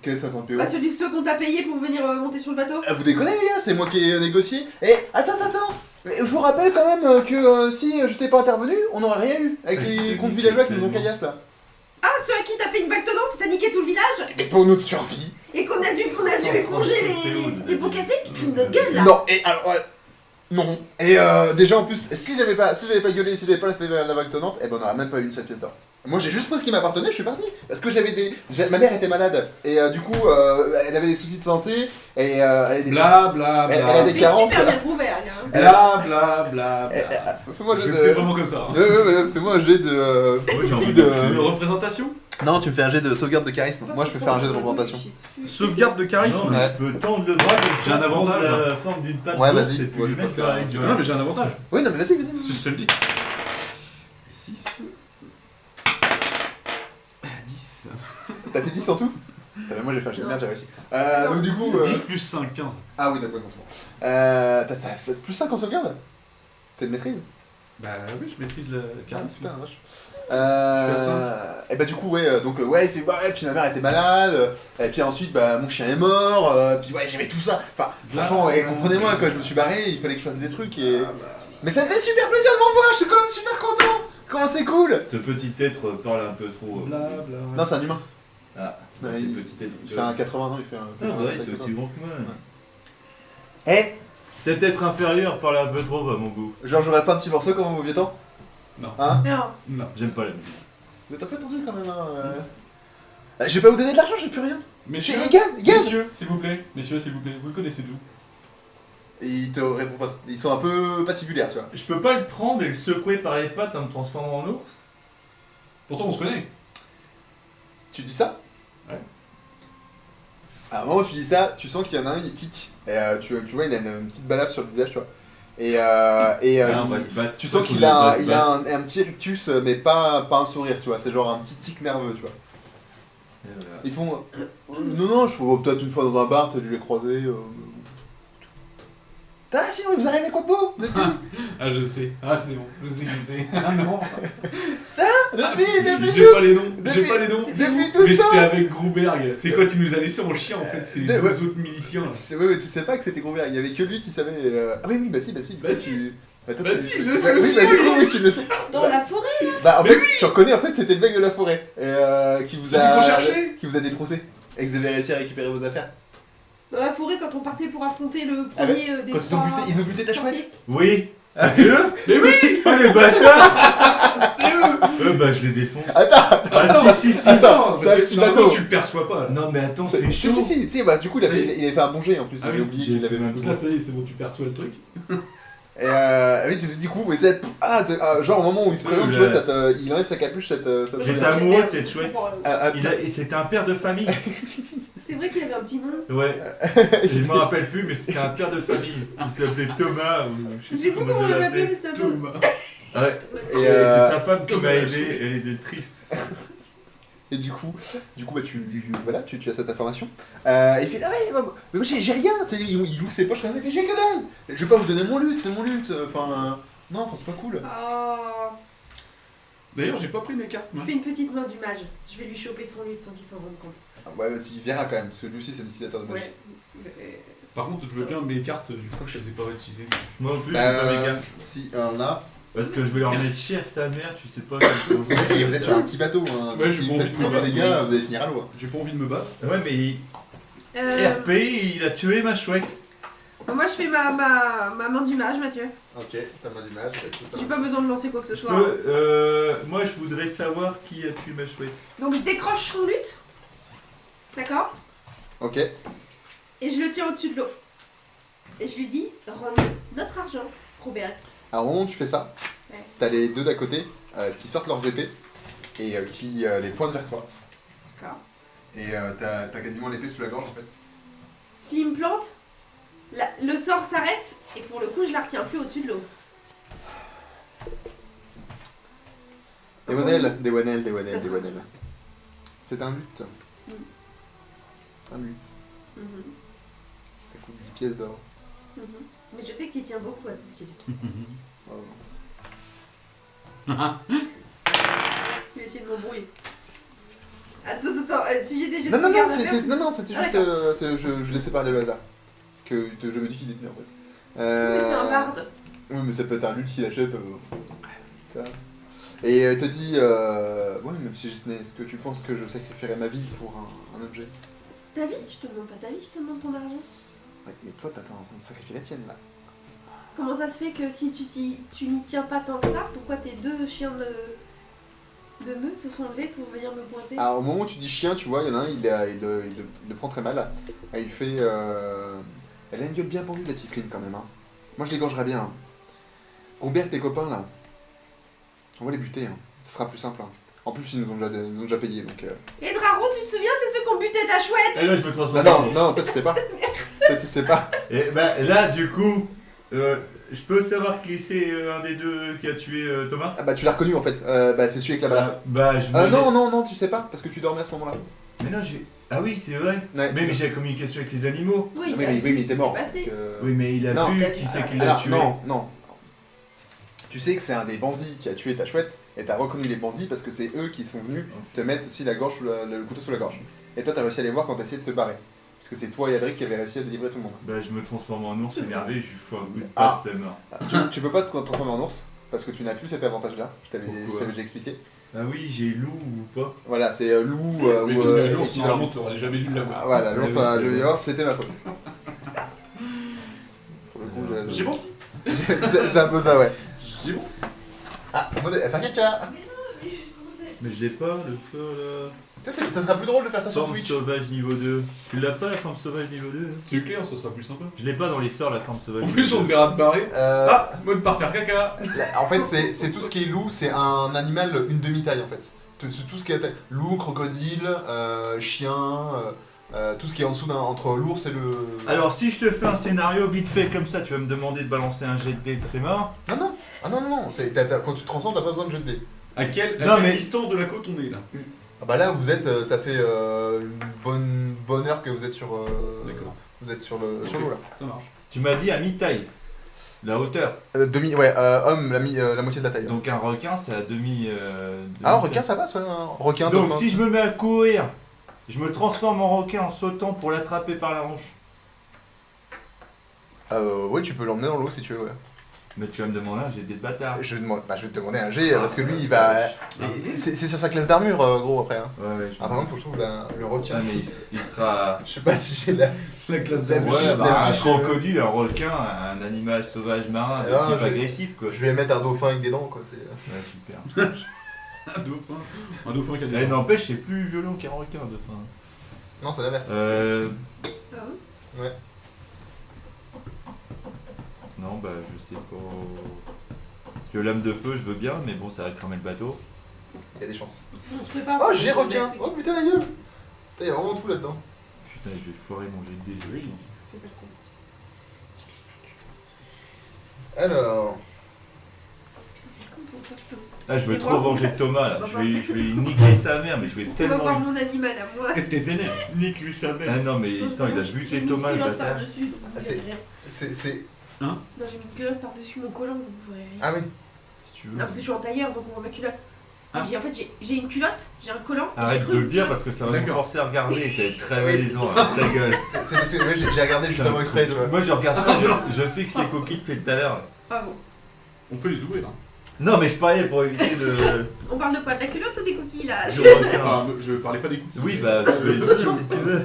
Quel 50 PO? Bah, ceux qu'on t'a payé pour venir monter sur le bateau. Vous déconnez, les gars, c'est moi qui ai négocié. Et attends. Je vous rappelle quand même que si j'étais pas intervenu, on n'aurait rien eu avec les comptes villageois qui nous ont caillasse là. Ah, ceux à qui t'as fait une vague tonnante, t'as niqué tout le village Mais pour notre survie. et qu'on a dû éponger les pots cassés, tu te fous de notre gueule là. Non, et alors, non. Et déjà en plus, si j'avais pas gueulé, si j'avais pas fait la vague tonnante, eh ben on aurait même pas eu une seule pièce d'or. Moi j'ai juste pris ce qui m'appartenait, je suis parti. Parce que ma mère était malade et du coup elle avait des soucis de santé et elle avait des Bla bla Elle a bla. des Mais carences. super bien couvert, gars. Bla bla bla. Fais-moi un Je jet le fais de. vraiment comme ça. hein. Fais-moi un jet de. Moi j'ai envie de- Une représentation. Non, tu me fais un jet de sauvegarde de charisme. Moi je peux faire un jet de représentation. Sauvegarde de charisme. Non, mais Ouais. je peux tendre le bras comme J'ai ça, un avantage. prendre la forme d'une patte. Ouais, d'ours vas-y. et puis Moi, lui je peux mettre faire avec du- Non, mais j'ai un avantage. Oui, non, mais vas-y. Je te le dis. 6. 10. T'as fait 10 en tout? Putain, mais moi j'ai fait un jet de merde, j'ai réussi. Non, Donc du coup... 10 plus 5, 15. Ah oui, d'accord, non, c'est bon. T'as plus 5 en sauvegarde? T'as de maîtrise? Bah oui, je maîtrise le Ah, charisme. putain, vache. Je suis à Et bah du coup ouais, donc ouais, il fait ouais, puis ma mère était malade, et puis ensuite bah mon chien est mort, puis ouais j'avais tout ça. Enfin franchement ouais, comprenez-moi quoi, je me suis barré, il fallait que je fasse des trucs et... Mais ça me fait super plaisir de vous revoir, je suis quand même super content. Comment c'est cool. Ce petit être parle un peu trop. Blabla. Non c'est un humain. Ah, Ouais, petit il- petit être. Il fait un 80 ans, il fait un... Ah bah ouais, t'es aussi grand que moi. Eh, Cet être inférieur parle un peu trop à mon goût. genre j'aurais pas un petit morceau comme au vieux temps? Non. Hein? Non. Non. J'aime pas la musique. Vous êtes un peu tendu quand même hein Je vais pas vous donner de l'argent, j'ai plus rien. Messieurs, Gab, messieurs, s'il vous plaît, vous le connaissez d'où? Et il te répond pas. Ils sont un peu patibulaires, tu vois. Je peux pas le prendre et le secouer par les pattes en me transformant en ours? Pourtant on se connaît. Tu dis ça? Ouais. À un moment où tu dis ça, tu sens qu'il y en a un, il tic. Et tu vois, il a une petite balafre sur le visage, tu vois. Et Ah, on va se battre. tu sens qu'il a un petit rictus, mais pas un sourire, tu vois. C'est genre un petit tic nerveux, tu vois. Ils font... non, je trouve peut-être une fois dans un bar, t'as dû les croiser. Ah, sinon, il vous arrive quoi de beau depuis Ah je sais. Ah c'est bon. Je sais qui c'est. Ah non. Depuis J'ai tout pas les noms. J'ai Depuis- pas les noms. depuis tout Mais ce c'est temps avec Gruberg. C'est quand il nous a laissé en chien en fait. C'est les deux ouais. autres miliciens là. Ouais, mais tu sais pas que c'était Grouvière, il y avait que lui qui savait. Ah oui, bah si. Bah coup, si. tu- toi, Bah tu- si, il le sait Bah oui, aussi, bah du lui. coup, oui, tu le sais. Dans la forêt. Bah en fait, tu reconnais en fait, c'était le mec de la forêt qui vous Celui qu'on cherchait. qui vous a détroussé et que vous avez réussi à récupérer vos affaires. Dans la forêt quand on partait pour affronter le Ah premier des Quand trois... ils ont buté ta chouette. sorciers. Oui. C'est eux? Mais oui. Oh les bâtards! C'est eux. Bah je les défonce. Attends, Ah si. Attends, c'est un parce petit que normalement, bateau. tu le perçois pas. Là. Non mais attends, c'est si, chaud. si, bah du coup, il Ça y est. avait fait un bon jet en plus, Ah j'avais oui, oublié j'ai qu'il avait fait fait un un Donc là ça y est, c'est bon, tu perçois le truc. Et oui, du coup, mais genre au moment où il se présente, tu vois, il enlève sa capuche, ça te J'étais revient. amoureux de cette chouette. Ah, C'était un père de famille. C'est vrai qu'il avait un petit nom. Ouais. Je me rappelle plus, mais c'était un père de famille. Il s'appelait Thomas. Ou je sais J'ai plus vu comment on je l'avait appelé, l'appelais. mais c'était un peu... Thomas. Ouais. Et, Et c'est sa femme qui comme m'a la aidé. Elle était triste. Et du coup bah, tu as cette information. Il fait ah ouais, mais moi j'ai rien. Tu sais, il ouvre ses poches comme ça, il fait j'ai que dalle. Je vais pas vous donner mon loot, c'est mon loot. Enfin non, c'est pas cool. Oh. D'ailleurs, j'ai pas pris mes cartes. Je moi. fais une petite main du mage. Je vais lui choper son lutte sans qu'il s'en rende compte. Ah, ouais, il verra quand même parce que lui aussi c'est un utilisateur de magie. Ouais. Par contre, je veux bien mes cartes. Du coup, je les ai pas utilisées. Moi non plus, j'ai pas mes cartes. Si, alors là, Parce que je vais leur Merci. mettre cher sa mère, tu sais pas. et vous êtes sur un petit bateau. Hein, Ouais, donc j'ai si pas vous envie faites de trop me de battre. dégâts, vous allez finir à l'eau. Hein. J'ai pas envie de me battre. Ouais, mais RP, il a tué ma chouette. Moi je fais ma main du mage, Mathieu. Ok, t'as main du mage. J'ai pas besoin de lancer quoi que ce Je soit. peux, moi, je voudrais savoir qui a tué ma chouette. Donc je décroche son lutte. D'accord. Ok. Et je le tiens au-dessus de l'eau. Et je lui dis, rends-nous notre argent, Robert. Alors au moment où tu fais ça, Ouais. t'as les deux d'à côté qui sortent leurs épées et qui les pointent vers toi. D'accord. Et t'as quasiment l'épée sous la gorge en fait. S'il me plante, le sort s'arrête et pour le coup je la retiens plus au-dessus de l'eau. Des Wanel. C'est un lutte. C'est un lutte. Mhm. Ça coûte 10 pièces d'or. Mhm. Mais je sais que tu tiens beaucoup à ton petit lutte. Bravo. Je vais essayer de m'embrouiller. Attends, si j'ai des jets de Non, sauvegarde à faire... non, c'était Ah, juste. d'accord. Je laissais parler le hasard. Parce que je me dis qu'il est tenu en fait. Oui, c'est un barde. Oui, mais ça peut être un lutte qui l'achète. Et il te dit oui, même si j'y tenais, est-ce que tu penses que je sacrifierais ma vie pour un objet? Ta vie? Je te demande pas ta vie, je te demande ton argent. Ouais, mais toi, t'es en train de sacrifier la tienne là. Comment ça se fait que si tu n'y tiens pas tant que ça, pourquoi tes deux chiens de meute se sont levés pour venir me pointer? Alors, au moment où tu dis chien, tu vois, il y en a un, il le prend très mal. Et il fait. Elle a une gueule bien pendue, la Tifline, quand même. Hein. Moi, je l'égorgerais bien. Hein. Robert, tes copains là, on va les buter. Hein. Ce sera plus simple. Hein. En plus, ils nous ont déjà payé donc. Et Draro, tu te souviens, c'est ceux qui ont buté ta chouette? Et là, je me transforme. Non, toi tu sais pas. Toi tu sais pas. Et bah là, du coup, je peux savoir qui c'est un des deux qui a tué Thomas? Ah bah, tu l'as reconnu en fait. Bah, c'est celui avec la balafre. Bah, je me. Non, tu sais pas, parce que tu dormais à ce moment-là. Mais non, j'ai. Ah oui, c'est vrai. Ouais. Mais j'ai la communication avec les animaux. Oui, Ah, il a mais vu il ce qui était s'est mort. passé. donc, Oui, mais il a Non. vu qui c'est qui l'a Alors, tué. non. Tu sais que c'est un des bandits qui a tué ta chouette, et t'as reconnu les bandits parce que c'est eux qui sont venus te mettre aussi la gorge le couteau sous la gorge. Et toi, t'as réussi à les voir quand t'as essayé de te barrer. Parce que c'est toi et Adric qui avez réussi à délivrer tout le monde. Bah, je me transforme en ours énervé, je lui fous un coup de Ah. patte, c'est mort. Tu peux pas te transformer en ours, parce que tu n'as plus cet avantage-là. Je t'avais Pourquoi déjà expliqué. Ah oui, j'ai loup ou pas. Voilà, c'est loup Oui, ou parce que l'ours, équidna. normalement, t'aurais jamais dû l'avoir. Ah, voilà, l'ours, Ouais, oui, je vais c'est y voir, c'était ma faute. Pour le coup, J'ai menti. c'est un peu ça, ouais. J'ai menti. Ah, elle fait caca. Mais je l'ai pas, le feu là. Tu sais, ça sera plus drôle de faire ça sur Forme Twitch. sauvage niveau 2. Tu l'as pas la forme sauvage niveau 2 C'est clair, ça sera plus sympa. Je l'ai pas dans les sorts la forme sauvage. En niveau plus, on 2. te verra te barrer. Ah, Mode par faire caca. en fait, c'est tout ce qui est loup, c'est un animal, une demi-taille en fait. Tout ce qui est loup, crocodile, chien, tout ce qui est en dessous entre l'ours et le. Alors si je te fais un scénario vite fait comme ça, tu vas me demander de balancer un jet de dés, c'est mort. Non, non, ah non, non, non. Quand tu te transformes, t'as pas besoin de jet de dés. À quelle Non, mais- distance de la côte on est là? Ah bah là, vous êtes, ça fait une bonne heure que vous êtes sur. D'accord. Vous êtes sur l'eau là. Ça marche. Tu m'as dit à mi-taille, la hauteur. Homme, la moitié de la taille. Donc un requin c'est à demi. Ah, un requin, ça passe, ouais. Un requin, Donc dauphin. si je me mets à courir, je me transforme en requin en sautant pour l'attraper par la hanche. Ouais, tu peux l'emmener dans l'eau si tu veux, ouais. Mais tu vas me demander un jet de dés de bâtard. Je vais te demander un G parce que lui, il va. C'est sur sa classe d'armure, gros, après. Hein. Ouais, Ah, par contre, faut que je trouve le requin. Ah, mais il sera. Je sais pas si j'ai la. La classe La d'avant. fiche, Ouais, bah, un fiche, crocodile, un requin, un animal sauvage marin, de Ah, type je- agressif quoi. Je vais mettre un dauphin avec des dents, quoi. C'est... Ouais, super. Un dauphin. Un dauphin qui a Et des dents. n'empêche, c'est plus violent qu'un requin, de fin. Non, c'est l'inverse. Ah oui. Ouais. Non, bah, je sais pas. Parce que lame de feu, je veux bien, mais bon, ça va cramer le bateau. Il y a des chances. On se prépare. Oh, pour j'ai le requin. truc. Oh putain, la gueule. Putain, il y a vraiment tout là-dedans. Putain, je vais foirer mon jet de dés. Oui. Fais pas de compétition. Alors. Putain, c'est con pour toi, je peux me Ah, je veux C'est trop moi. venger Thomas là. On va Je vais lui niquer sa mère, mais je vais On va voir tellement. mon animal à moi. T'es vénère. Nique lui sa Ah mère. non, mais attends, il a J'ai buté mis Thomas une le culotte bâtard. par-dessus, donc vous Ah, c'est- verrez rien. C'est. Non, j'ai mis une culotte par-dessus mon collant, donc vous verrez rien. Ah oui. Si tu veux. Non, parce que je suis en tailleur, donc on voit ma culotte. Ah. En fait, j'ai une culotte, j'ai un collant. Arrête j'ai de le une dire culotte. parce que ça va me D'accord. forcer à regarder, ça va être très Ah oui. malaisant, hein, c'est ta gueule. C'est parce que ouais, j'ai regardé justement exprès, tu vois. Moi je regarde pas, je fixe les coquilles depuis tout à l'heure. Ah bon. On peut les ouvrir. Hein. Non mais je parlais pour éviter de. On parle de quoi? De la culotte ou des coquilles là? du requin. Enfin, je parlais pas des coups. Oui bah tu peux les ouvrir si tu veux.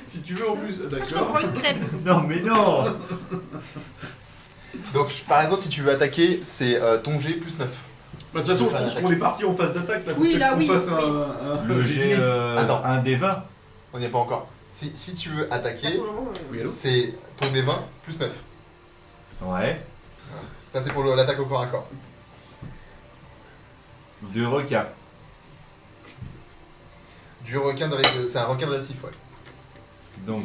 Si tu veux en plus, Je d'accord. reprends une crêpe. Non mais non. Donc, par exemple, si tu veux attaquer, c'est ton G plus 9. Bah, de toute façon, je pense qu'on est parti en phase d'attaque là. Faut Oui, peut-être là, qu'on oui, fasse oui. un Le jet jet d'init. Attends. un des 20. On n'y est pas encore. Si tu veux attaquer, Pour le moment, Oui, allô. c'est ton D20 plus 9. Ouais. Ça, c'est pour l'attaque au corps à corps. De requin. Du requin c'est un requin de récif, ouais. Donc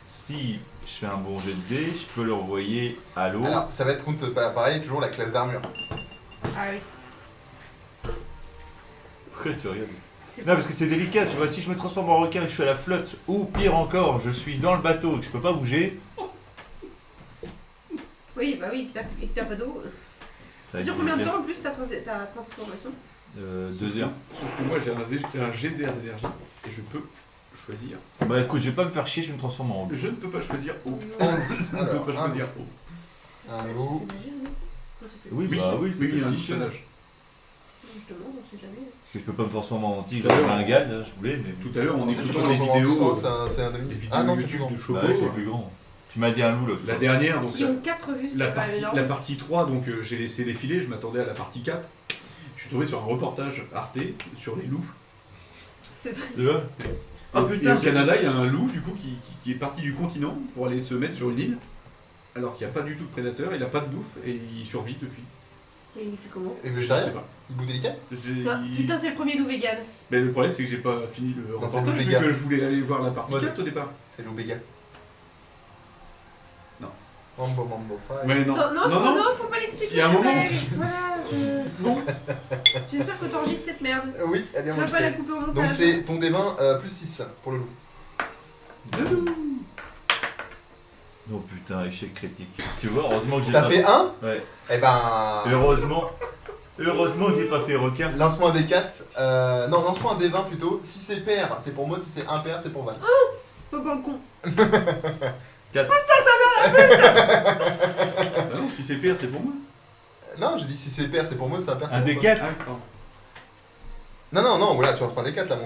si je fais un bon jet de dés, je peux le renvoyer à l'eau. Alors, ça va être contre, pareil, toujours la classe d'armure. Ah oui. Pourquoi tu regardes? C'est Non parce que c'est délicat, tu vois, si je me transforme en requin et je suis à la flotte, ou pire encore, je suis dans le bateau et que je peux pas bouger, Oui, bah oui, et que t'as pas d'eau. ça Ça dure combien de temps en plus ta transformation? 2 heures. Sauf que moi j'ai un geyser d'énergie et je peux choisir. Bah écoute, je vais pas me faire chier, je vais me transformer en loup. Je ne peux pas choisir eau. Alors, Je ne peux pas choisir eau. un C'est loup. nager, non? Non, ça fait- Oui, bah oui, c'est oui, un petit chien. nage. Je demande, on sait jamais. Parce que je peux pas me transformer en tigre Tout à comme l'heure. un gars, là, je voulais, mais. Tout à l'heure, en En fait, écoutant dans les son vidéos, anticorps, c'est un les demi. vidéos Ah non, c'est plus YouTube grand. de Choco, Bah ouais, c'est plus grand. Tu m'as dit un loup le la dernière, donc Qui ont 4 vues, la c'est pas énorme. partie 3, donc j'ai laissé défiler, je m'attendais à la partie 4. Je suis tombé sur un reportage Arte sur les loups. C'est vrai. Tu vois? Ah Et putain, au Canada, il y a un loup du coup qui est parti du continent pour aller se mettre sur une île, alors qu'il n'y a pas du tout de prédateur, il n'a pas de bouffe et il survit depuis. Et il fait comment? Et Je sais végétarien pas. Il bout délicat Putain, c'est le premier loup vegan. Mais le problème c'est que j'ai pas fini le Non, c'est reportage le vu Béga. que je voulais aller voir la partie Ouais. 4 au départ. C'est loup béga. Non. Mambo, mambo, fire. Ouais, non. Non, faut pas l'expliquer. Il y a un moment. mec. Voilà. J'espère que t'enregistres cette merde. Oui, elle est Tu vas pas la couper au montage. Donc c'est ton D20 plus 6 pour le loup. Oh putain, échec critique. Tu vois, heureusement que j'ai T'as pas fait 1 Ouais. Eh ben. Heureusement que j'ai pas fait requin. Lance-moi un D4. Non, lance-moi un D20 plutôt. Si c'est pair, c'est pour Maud. Si c'est impair, c'est pour Val. Pas un con. 4. Ah non, si c'est pire, c'est pour moi. Non, j'ai dit si c'est pair, c'est pour Maud. Si c'est impair, c'est Un pour des toi. 4. Ah, pardon. Non, voilà, tu reprends un D4 là,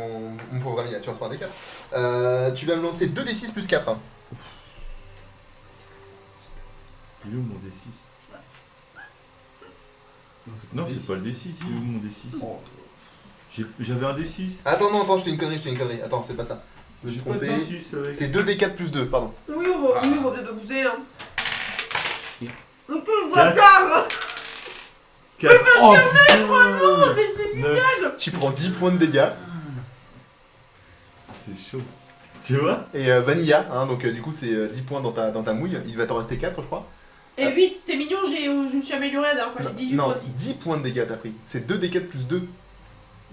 mon pauvre ami. Là, tu reprends un D4. Tu vas me lancer 2D6 plus 4. Il est où mon D6? Non, Non, c'est pas le D6, il est où mon D6? J'avais un D6. Attends, je fais une connerie. Attends, c'est pas ça. Je me suis J'ai pas de trompé. D6 avec. C'est 2D4 plus 2, pardon. Oui, on va peut-être abuser. Hein. Donc, on Quatre. voit tard. 4. Oh putain. Mais c'est 9. Tu prends 10 points de dégâts. C'est chaud. Tu vois? Et Vanilla, hein, donc du coup c'est 10 points dans ta mouille. Il va t'en rester 4, je crois. Et 8, t'es mignon, je me suis améliorée la dernière fois, j'ai 18 non, points. 10 points de dégâts t'as pris. C'est 2D4 plus 2.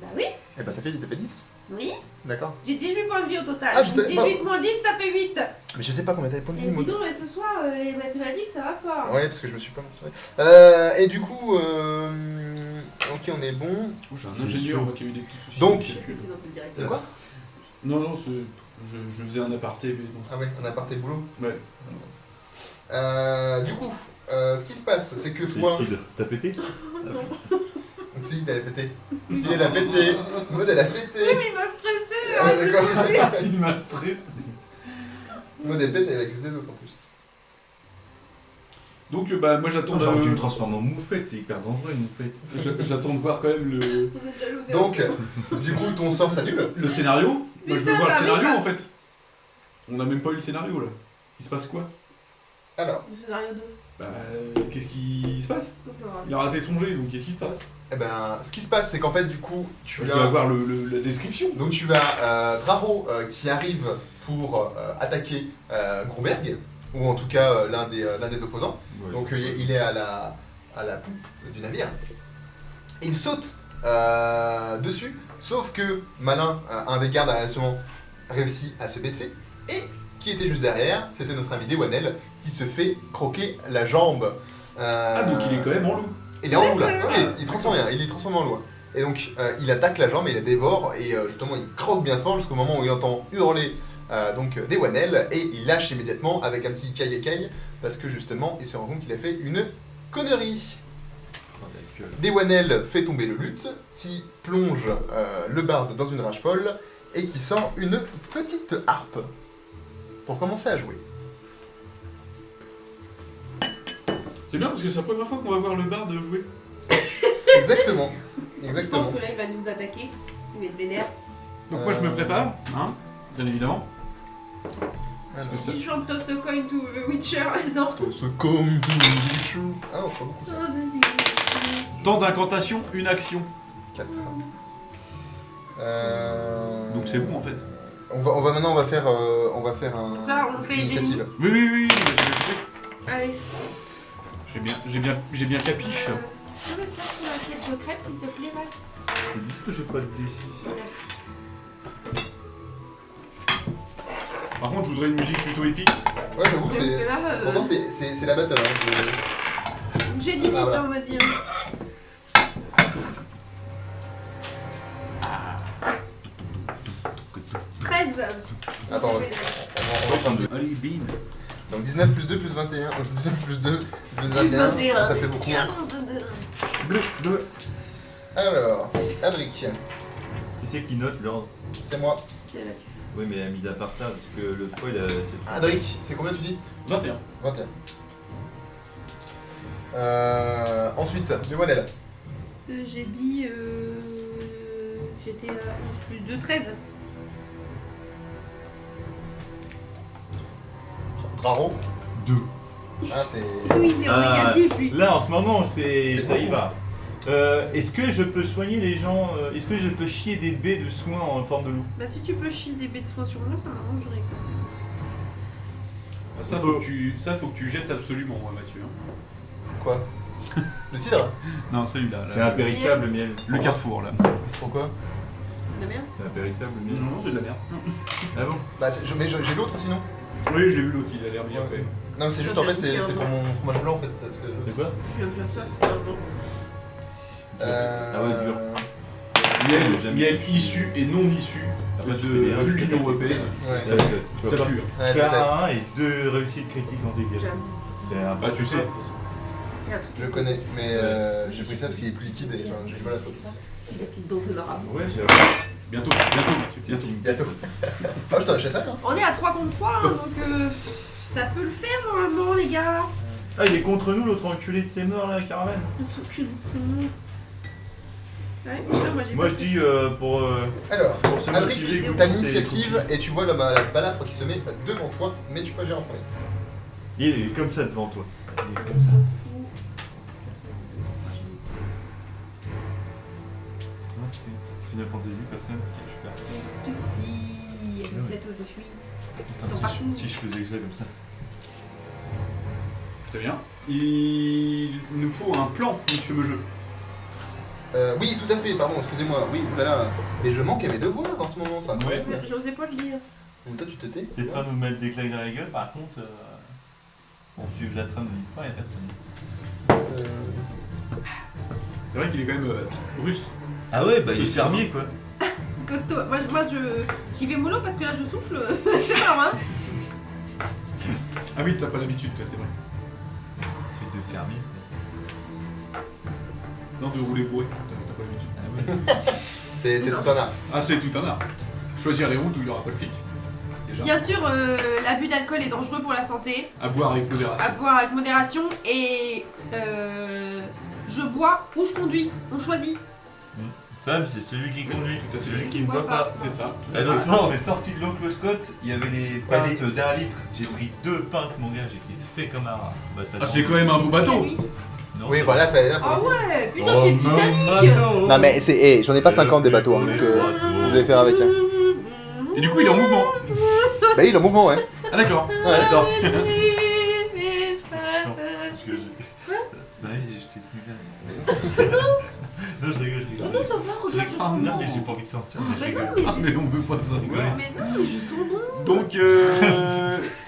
Bah oui, Et bah ça fait 10. oui. D'accord. J'ai 18 points de vie au total. Ah, je sais, 18 moins 10, ça fait 8. Mais je sais pas combien t'avais de points de Et vie, dis Maud. donc, mais ce soir, les mathématiques, ça va pas. Ouais, parce que je me suis pas mentionné. Et du coup, ok, on est bon. Oh, j'ai C'est un ingénieur chaud. moi, qui a eu des petits soucis. Donc- de calcul. C'est quoi? Non, je faisais un aparté, mais bon. Ah ouais, on a parté boulot. Ouais. Du coup, ce qui se passe, c'est que toi. Suicide. T'as pété? Non. Si, elle a pété. Si, elle a pété. Maud, elle a pété. Oui, mais il m'a stressé. Ah, d'accord. Il m'a stressé. Maud, elle pète, elle accuse des autres en plus. Donc, bah, moi j'attends J'aurais dû me de... transformer en moufette, c'est hyper dangereux une moufette. J'attends de voir quand même On est déjà loadé. Donc, du coup, ton sort s'annule. le scénario. Moi je veux Putain, voir le bah, scénario oui, bah. en fait. On n'a même pas eu le scénario là. Il se passe quoi? Alors, Le scénario 2. Bah, qu'est-ce qui se passe? Donc, on va Il a raté son jet, donc qu'est-ce qui se passe? eh ben, ce qui se passe, c'est qu'en fait, du coup, tu Je as. dois avoir la description. Donc tu as Draro qui arrive pour attaquer Gromberg, ou en tout cas l'un des opposants. Donc il est à la poupe du navire. Il saute dessus, sauf que Malin, un des gardes a justement réussi à se baisser, et qui était juste derrière, c'était notre ami Dewanel qui se fait croquer la jambe. Ah, donc il est quand même en loup. Il est en loup là, ouais, il transforme rien, il est transformé en loup. Et donc il attaque la jambe et il la dévore et justement il croque bien fort jusqu'au moment où il entend hurler Dewanel et il lâche immédiatement avec un petit caille parce que justement il se rend compte qu'il a fait une connerie. Dewanel fait tomber le luth qui plonge le barde dans une rage folle et qui sort une petite harpe pour commencer à jouer. C'est bien parce que c'est la première fois qu'on va voir le barde jouer. Exactement. Je Exactement. pense que là, il va nous attaquer. Il va être vénère. Donc moi je me prépare, hein, bien évidemment. Alors, Si tu chantes Toss a Coin to the Witcher, non. ce comme tout Ah, on fera beaucoup ça. Temps d'incantation, une action. 4. Donc c'est bon en fait. On va maintenant on va faire un Là, on fait initiative. Oui, j'ai compris. Allez. J'ai bien capiche. Tu peux mettre ça sur l'assiette de crêpes, s'il te plaît, Val? C'est juste que j'ai pas de D6. Merci. Par contre, je voudrais une musique plutôt épique. Ouais, j'avoue, Parce que c'est. là, Pourtant, c'est la battle. Hein. j'ai 10 minutes, Ah, voilà. on va dire. « 13. Attends, on va faire deux. Allez, bin. Donc 19 plus 2 plus 21. Donc 19 plus 2 plus 21. Plus 21. Ça fait beaucoup. Alors, Adric, Qui c'est qui note l'ordre? c'est moi. C'est là-dessus. Oui, mais mis à part ça, parce que le foil, c'est. Adric, c'est combien tu dis? 21. 21. Ensuite, Dewanel. J'ai dit. J'étais à 11 plus 2, 13. Draro. 2. Ah, c'est. Oui, il est en négatif, lui. Là, en ce moment, c'est ça y beaucoup. va. Est-ce que je peux soigner les gens Est-ce que je peux chier des baies de soins en forme de loup? Bah, si tu peux chier des bêtes de soins sur moi, ça m'arrangerait. Ça, faut que tu jettes absolument, Mathieu. hein. Quoi? Le cidre? Non, celui-là. là. C'est impérissable le miel. Le carrefour, là. Pourquoi? C'est de la merde. C'est impérissable le miel. Non, c'est de la merde. Ah bon? Bah, mais j'ai l'autre sinon. Oui, j'ai vu l'autre, il a l'air bien fait. Non, mais c'est juste en fait, c'est pour mon fromage blanc en fait. Parce que C'est quoi? Je l'aime bien ça, c'est un bon. Ah ouais, dur. Miel issu et non issu Après, tu de fais des l'Union Européenne. Ouais. Ça, tu Ça vas pas pue. Ouais, je sais. faire un et 2 réussites critiques en dégâts. J'aime. C'est un Bah, tu sais. Il y a un truc. Je connais, mais j'ai pris ça parce qu'il est plus liquide et j'ai du mal à sauter. Des petites doses de marabout. Ouais, j'ai Bientôt, bientôt. Bientôt. Ah, je t'en achète un, hein. On est à 3 contre 3, hein, donc ça peut le faire normalement, les gars. Ah, il est contre nous, l'autre enculé de ses morts là, caravane. Notre cul de son. Ouais, putain, moi j'ai Moi je dis pour Alors, se Adric, motiver. t'as c'est l'initiative et tu vois la balafre qui se met devant toi, mais tu peux agir en premier. Il est comme ça devant toi. Il est comme ça. Final Fantasy, personne. Ok, super. C'est tout petit. Vous êtes au-dessus. Putain, Dans partout. si je faisais ça comme ça. Très bien. Il nous faut un plan, monsieur Meujeu. Oui, tout à fait, pardon, excusez-moi. Oui, oulala. Mais je manque à mes devoirs en ce moment, ça. Ouais. J'osais pas le dire. Donc toi, tu te tais. T'es prêt à nous mettre des claques dans la gueule, par contre, pour suivre la trame de l'histoire, y'a personne. C'est vrai qu'il est quand même rustre. Ah ouais, bah il est fermier quoi. Costaud. Moi j'y vais mollo parce que là je souffle. C'est pas normal. Ah oui, t'as pas l'habitude, toi, c'est vrai. Truc de fermier, Non, de rouler bourré, t'as pas l'habitude. Ah ouais. C'est tout un art. Ah, c'est tout un art. Choisir les routes où il n'y aura pas de flic. Déjà. Bien sûr, l'abus d'alcool est dangereux pour la santé. À boire avec modération. À boire avec modération et je bois ou je conduis. On choisit. Sam, c'est celui qui conduit, Tout à fait. celui qui ne boit pas. C'est ça. Et l'autre fois, on est sorti de l'oncle Scott, il y avait les pintes d'un litre. J'ai pris 2 pintes, mon gars, j'étais fait comme un rat. Bah, ça Ah, c'est quand même un beau bateau. Non, Oui, ça bah là, ça est là. Ah ouais, putain, Oh, c'est le mon Titanic. bateau. Non, mais c'est. J'en ai pas 50 des bateaux, hein, donc vous allez faire avec. Hein. Et du coup, il est en mouvement. Bah, il est en mouvement, ouais. Ah, d'accord. Ouais, d'accord. Parce que j'ai... Bah oui, je t'ai tenu là. Non, je rigole. Non, non, ça va, regarde, je sens Non, bon. mais j'ai pas envie de sortir. Mais je Mais non, rigole. Ah, mais on veut pas ça. Mais non, mais je sens bon. Donc,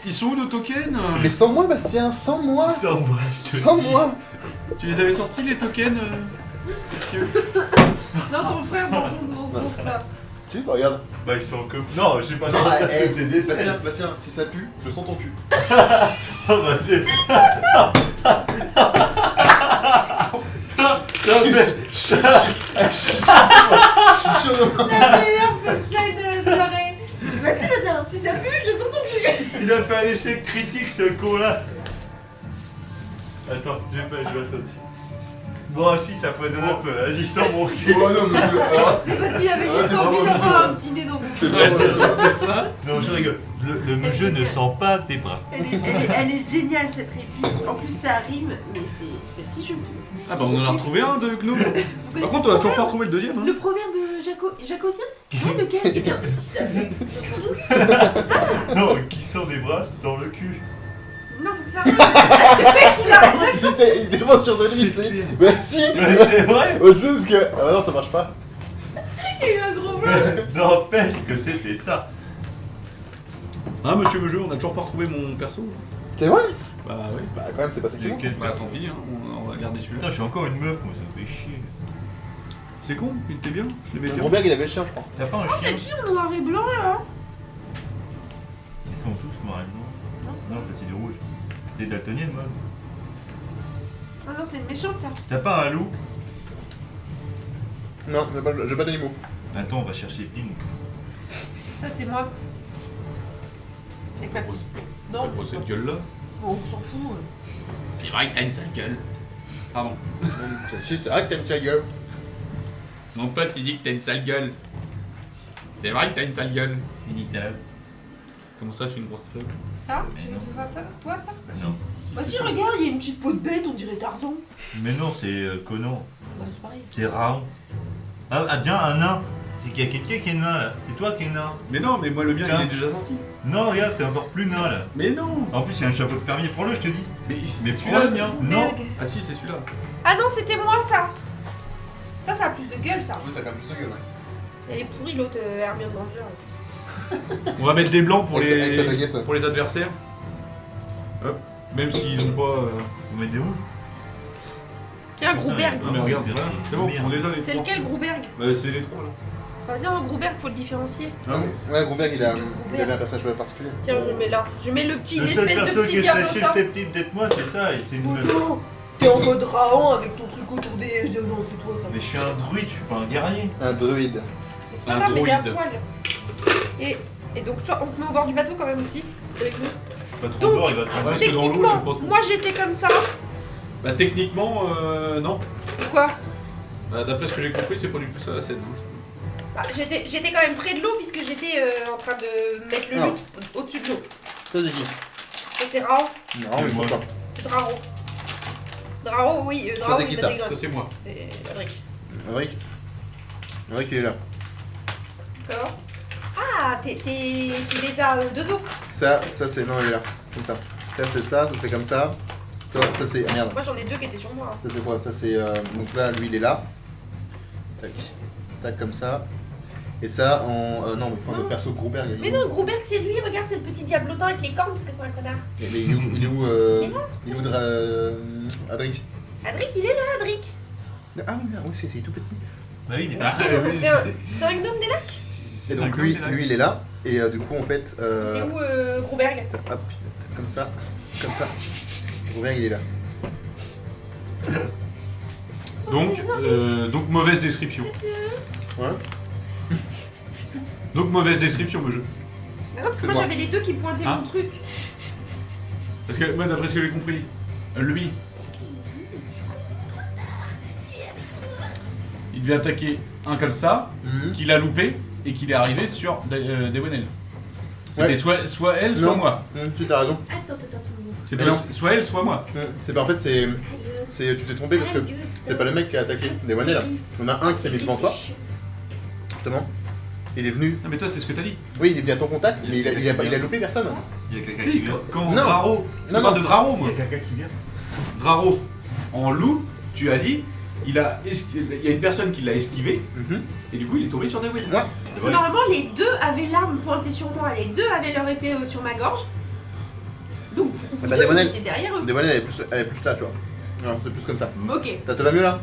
ils sont où nos tokens? Mais sans moi, Bastien, sans moi. Sans moi, je te Sans dis. moi. Tu les avais sortis, les tokens Mathieu? Non, ton frère, non, ton frère. Tu bah, regarde. Bah, ils sont comme. Non, j'ai pas Non, sorti eh, des essais. Bastien, si ça pue, je sens ton cul. Oh bah, t'es. Je suis sûr de moi. La meilleure punchline de la soirée. Vas-y, Bastien, si ça pue, je sens ton cul. Il a fait un échec critique, ce con-là. Attends, je vais sortir. Bon, si, ça foisonne un peu. Vas-y, sors mon cul. Oh non, mais alors, C'est parce qu'il avait juste t'es envie vraiment d'avoir un petit nez dans son t'es cul. vraiment- ça? Non, je rigole. Le jeu ne sent pas tes bras. Elle est géniale cette réplique. En plus, ça rime, mais c'est. Mais si je pue. Ah bah on en a retrouvé un de Gnome. Vous Par connaissez contre on a toujours pas retrouvé le deuxième. Hein. le proverbe jacobien. Ouais, lequel? Eh bien, si ça pue, je sens ton cul. Non, qui sort des bras, sort le cul. Non, faut que ça rime. Le mec, il a. Il dépense sur de lui, tu sais. clair. Mais si. Mais c'est vrai. Aussi, parce que. Ah bah non, ça marche pas. Il y a eu un gros blanc. N'empêche que c'était ça. Hein monsieur Meujeu, on a toujours pas retrouvé mon perso. C'est vrai. Bah oui. Bah, quand même, c'est pas ça qui manque. Lequel Bah tant pis, hein. on va garder celui-là. Putain, je suis encore une meuf, moi, ça me fait chier. C'est con, il était bien, je l'aimais bien. Robert, il avait le chien, je crois. T'as pas un Oh, c'est chien? qui en noir et blanc là? Ils sont tous noirs et blancs. Non, ça c'est du rouge. T'es daltonienne, moi. Ah non, c'est une méchante ça. T'as pas un loup? Non, j'ai pas d'animaux. Attends, on va chercher Pin. Ça, c'est moi. Avec ma petite. Non, Oh, cette gueule là. on s'en fout. C'est vrai que t'as une sale gueule. Pardon. Si, c'est vrai que t'as une sale gueule. Mon pote il dit que t'as une sale gueule. C'est vrai que t'as une sale gueule. Finitable. Comment ça, je suis une grosse fleuve? Ça? Mais Tu non. veux ça? Toi, ça? Non. Bah si, regarde, il y a une petite peau de bête, on dirait Tarzan. Mais non, c'est Conan. Bah, c'est pareil. C'est Raon. Ah, tiens, un nain. C'est qu'il y a quelqu'un qui est nain là. C'est toi qui es nain. Mais non, mais moi le mien Tiens. il est déjà sorti. Non, regarde, t'es encore plus nain là. Mais non. En plus, il y a un chapeau de fermier, prends-le, je te dis. Mais Mais celui-là prends le mien. Non. Berg. Ah si, c'est celui-là. Ah non, c'était moi ça. Ça a plus de gueule ça. Oui, ça a quand même plus de gueule, ouais. Elle est pourrie l'autre Hermione Granger. On va mettre des blancs pour Avec sa baguette, ça. pour les adversaires. Hop. Même s'ils ont pas. On met des rouges. Tiens, Grouberg. Non mais regarde, Bien. c'est bon, Bien. on les a les C'est trois. lequel Grouberg? Bah c'est les trois là. Vas-y, un Grouberg, faut le différencier. Non, mais- Ouais, Grunberg, il avait un personnage particulier. Tiens, je le mets là. Je mets le petit, Le seul l'espèce de perso qui petit serait diablotin. susceptible d'être moi, c'est ça, et c'est une meuf. Moto, t'es en mode Raon avec ton truc autour des. Non, fais-toi ça. Mais je suis un druide, je suis pas un guerrier. Un druide. Mais c'est pas Un grave, mais t'es à droïde. poil. Et donc, toi, on te met au bord du bateau quand même aussi. Avec nous. Pas trop Donc, fort, il va ouais, tomber. parce que dans l'eau, j'aime Techniquement, pas trop. moi j'étais comme ça. Bah techniquement, non. Pourquoi? Bah, d'après ce que j'ai compris, c'est pas du tout ça la scène. Bah, j'étais quand même près de l'eau puisque j'étais en train de mettre le Ah. lutte au-dessus de l'eau. Ça, c'est qui? Ça c'est Raon, Non, mais je moi. comprends pas. c'est Draro. Draro, oui, Draro, c'est il qui, est ça pas Ça c'est moi. C'est Adric. Adric, il est là. D'accord. Ah, tu les as de dos. Ça c'est. Non, il est là. Comme ça. Ça, c'est ça c'est comme ça. Toi, ça, c'est. Ah, merde. Moi j'en ai deux qui étaient sur moi. Ça, c'est quoi? Ça, c'est. Donc là, lui, il est là. Tac. Tac, comme ça. Et ça, en. Non, mais il faut un autre perso, Grouberg. Mais non, Grouberg c'est lui, regarde, c'est le petit diablotin avec les cornes parce que c'est un connard. Mais il est où? Il est où, Mais non. il est où Adric? Adric, il est là, Adric. Ah oui, merde, oui, c'est tout petit. Bah oui, il est Ah, pas. c'est un gnome des lacs. Et donc lui, il est là. Et du coup, en fait. Il est où Grouberg? Hop, comme ça. Comme ça. Grouberg, il est là. Donc mauvaise description. Ouais. Donc mauvaise description le jeu. Mais non, parce que moi Moi. j'avais les deux qui pointaient Hein mon truc. Parce que moi d'après ce que j'ai compris, lui, il devait attaquer un comme ça, qu'il a loupé et qu'il est arrivé sur Dewenel. C'était Ouais. soit elle, soit Non. moi. Tu t'as raison. Attends. C'était Mais non. soit elle, soit moi. C'est en fait, c'est tu t'es trompé parce que c'est pas le mec qui a attaqué des Wanel là. On a un qui s'est mis devant toi, justement. Il est venu. Non mais toi c'est ce que t'as dit. Oui, il est venu à ton contact, mais il a loupé personne. Il y a quelqu'un Si, qui vient. quand Non. Draro, je Non, parle non. de Draro Il moi. y a quelqu'un qui vient. Draro, en loup, tu as dit, il y a une personne qui l'a esquivé Mhm. et du coup il est tombé sur Dewenel. Ouais. Parce que normalement les deux avaient l'arme pointée sur moi, les deux avaient leur épée sur ma gorge. Donc vous bah, deux, Dewanel. vous étiez derrière eux. Des Wanel, elle est plus là, tu vois. Non, c'est plus comme ça. Ok. Ça te va mieux là?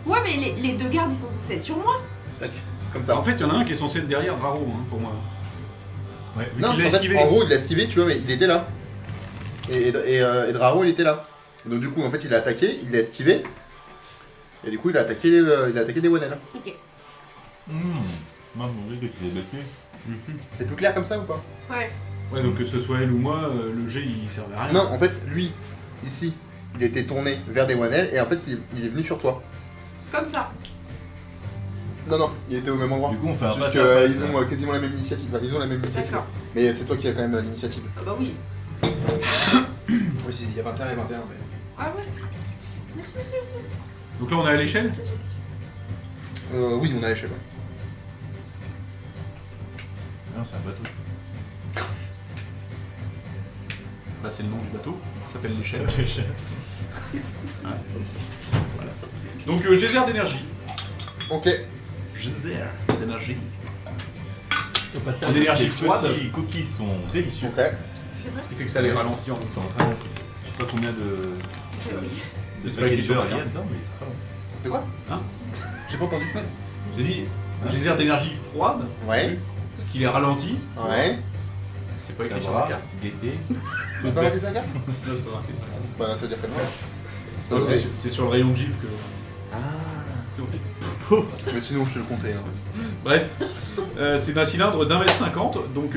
Ouais mais les deux gardes ils sont censés être sur moi. Tac. Comme ça. En fait il y en a un qui est censé être derrière Draro pour moi. Ouais. Non, il l'a en fait, esquivé. en gros, il l'a esquivé, tu vois, mais il était là. Et Draro, il était là. Et donc, du coup, en fait, il a attaqué, il l'a esquivé. Et du coup, il a attaqué des Wanel. Ok. Moi, mon dieu, que tu l'as battu. C'est plus clair comme ça ou pas? Ouais. Ouais donc que ce soit elle ou moi, le jet il servait à rien. Non, en fait, lui, ici, il était tourné vers des Wanel et en fait, il est venu sur toi. Comme ça. Non, non, il était au même endroit. Du coup, on fait un Juste face à face. qu'ils ont quasiment la même initiative. Enfin, ils ont la même initiative. D'accord. Mais c'est toi qui as quand même l'initiative. Ah bah oui. Oui, si, il y a 21 et 21, mais. Ah ouais. Merci. Donc là on est à l'échelle. C'est gentil. Oui, on a l'échelle. Ouais. Non, c'est un bateau. Bah c'est le nom du bateau, ça s'appelle l'échelle. Voilà. Donc geyser d'énergie. Ok. Geyser d'énergie. Au passage, En énergie ces froide. petits cookies sont délicieux. Ok. Ce qui fait que ça les ralentit en même temps. Je sais pas combien de C'est pas paquets de qu'ils sont beurre il y a bien. dedans, mais c'est pas bon. De quoi? Hein? J'ai pas entendu. J'ai dit geyser d'énergie froide, Ouais. ce qui les ralentit. Ouais. C'est pas écrit sur la Cabra, carte. gaieté. C'est pas marqué sur la carte? Non, c'est pas marqué sur la carte. Bah, ça veut dire que non. Non, Non, c'est- c'est sur le rayon de gifle que. Ah. C'est bon. Mais sinon, je te le comptais. Hein. Bref, c'est un cylindre d'1,50 m, donc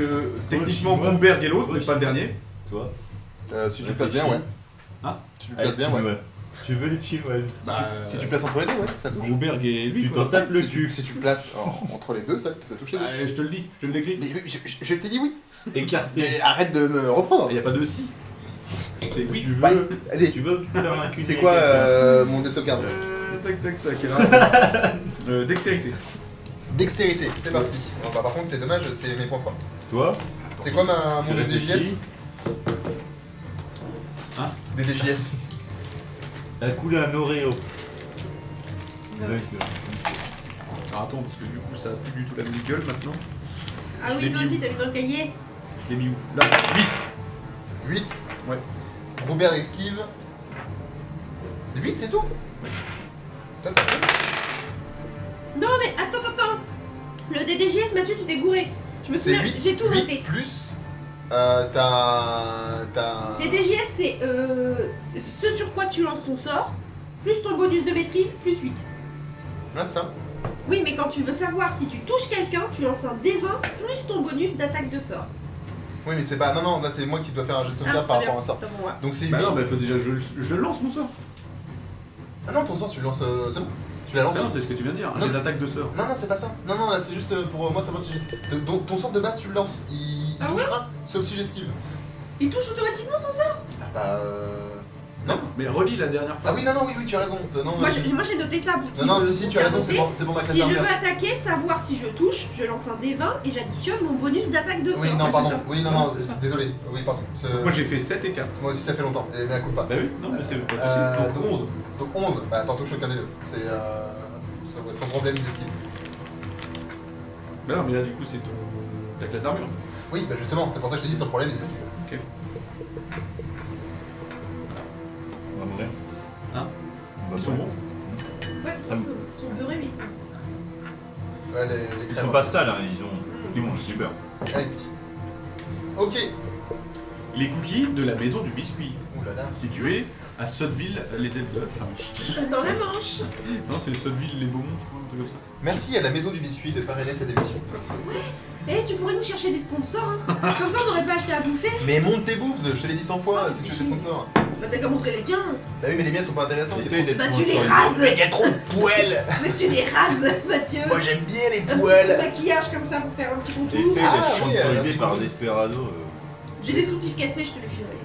techniquement chinois. Grouberg est l'autre, mais Ouais, pas le dernier. Toi Si tu le places bien, ouais. Hein? Si tu le places bien, ouais. Tu veux les chinoises. Si tu places entre les deux, ouais, ça touche. Grouberg et lui. Tu quoi. t'en tapes le Si cul. si tu places entre les deux, ça touche les deux. Je te le dis, je te le décris. Mais je t'ai dit oui. Écarté. Et arrête de me reprendre. Il n'y a pas de si. C'est oui. Tu veux, Bah, allez, tu veux faire un cul. c'est quoi mon dé sauvegarde? Tac. Dextérité. Dextérité, c'est parti. Bon, bah, par contre, c'est dommage, c'est mes points forts. Toi C'est quoi mon Je DDJS réfléchis. Hein DDJS. Elle a coulé un Oreo. Alors attends, parce que du coup, ça a plus du tout la même gueule maintenant. Ah Je oui, l'ai toi mis aussi, où t'as mis dans le cahier. Je l'ai mis où Là, 8. 8. Ouais. Robert esquive. 8, c'est tout Toi, t'as fait Non, mais attends. Le DDGS, Mathieu, tu t'es gouré. Je me C'est souviens, 8, j'ai tout 8 noté. plus. T'as. DDGS, c'est ce sur quoi tu lances ton sort, plus ton bonus de maîtrise, plus 8. Là, ça. Oui, mais quand tu veux savoir si tu touches quelqu'un, tu lances un D20 plus ton bonus d'attaque de sort. Oui, mais c'est pas. Non, là, c'est moi qui dois faire un jet de sauvegarde par très rapport à bien. ça. Très bon, ouais. Donc c'est 8. Bah non, bah faut déjà, je lance mon sort. Ah non, ton sort, tu le lances. C'est bon. Tu l'as Ah lancé. non, c'est ce que tu viens de dire, un Non. jet d'attaque de sort. Non, c'est pas ça. Non, là, c'est juste pour moi, savoir si j'esquive. Donc, ton sort de base, tu le lances. Il Ah ouais touchera, sauf si j'esquive. Il touche automatiquement son sort. Ah bah. Non. Mais relis la dernière fois. Ah oui, non, oui, tu as raison. Non, Moi, j'ai noté ça pour qu'il non, me- si, pour tu as faire raison, noter. c'est bon ma classe Si je veux d'armure. attaquer, savoir si je touche, je lance un D20 et j'additionne mon bonus d'attaque de sort. Oui, non, c'est pardon. ça. Oui, non, désolé. Oui, pardon. Moi j'ai fait 7 et 4. Moi aussi, ça fait longtemps. Mais à coup pas. Bah oui, non, mais c'est pas de soucis. Donc 11. Donc 11. Bah, t'en touches aucun des deux. C'est. Sans problème, ils esquivent. Bah non, mais là du coup c'est ta classe d'armure. Oui, bah justement, c'est pour ça que je te dis sans problème, ils esquivent. Ok. On va mourir. Hein On va Ils sont mourir. bons. Ouais, ils sont beurrés, mais ils sont... Ouais, les Ils crèmes. sont pas sales, hein, ils ont du beurre. Allez, petit. Ok. Les cookies de la maison du biscuit, Ouh là là. située à Sotteville les Elbeufs. Dans la Manche. Non, c'est Sotteville les Beaumont, je crois, un truc comme ça. Merci à la Maison du Biscuit de parrainer cette émission. Eh, tu pourrais nous chercher des sponsors, hein. Comme ça, on n'aurait pas acheté à bouffer. Mais monte tes boobs, je te l'ai dit 100 fois si tu veux des sponsors. Bah, t'as qu'à montrer les tiens. Bah oui, mais les miens sont pas intéressants. Essaye d'être Bah, tu les sponsorisé. rases. Mais il y a trop de poils. Mais tu les rases, Mathieu. Moi j'aime bien les Un petit poils. maquillage comme ça pour faire un petit contour. Essaye Ah, d'être oui, sponsorisé un par petit Desperado. J'ai des soutifs cassés, je te les filerai.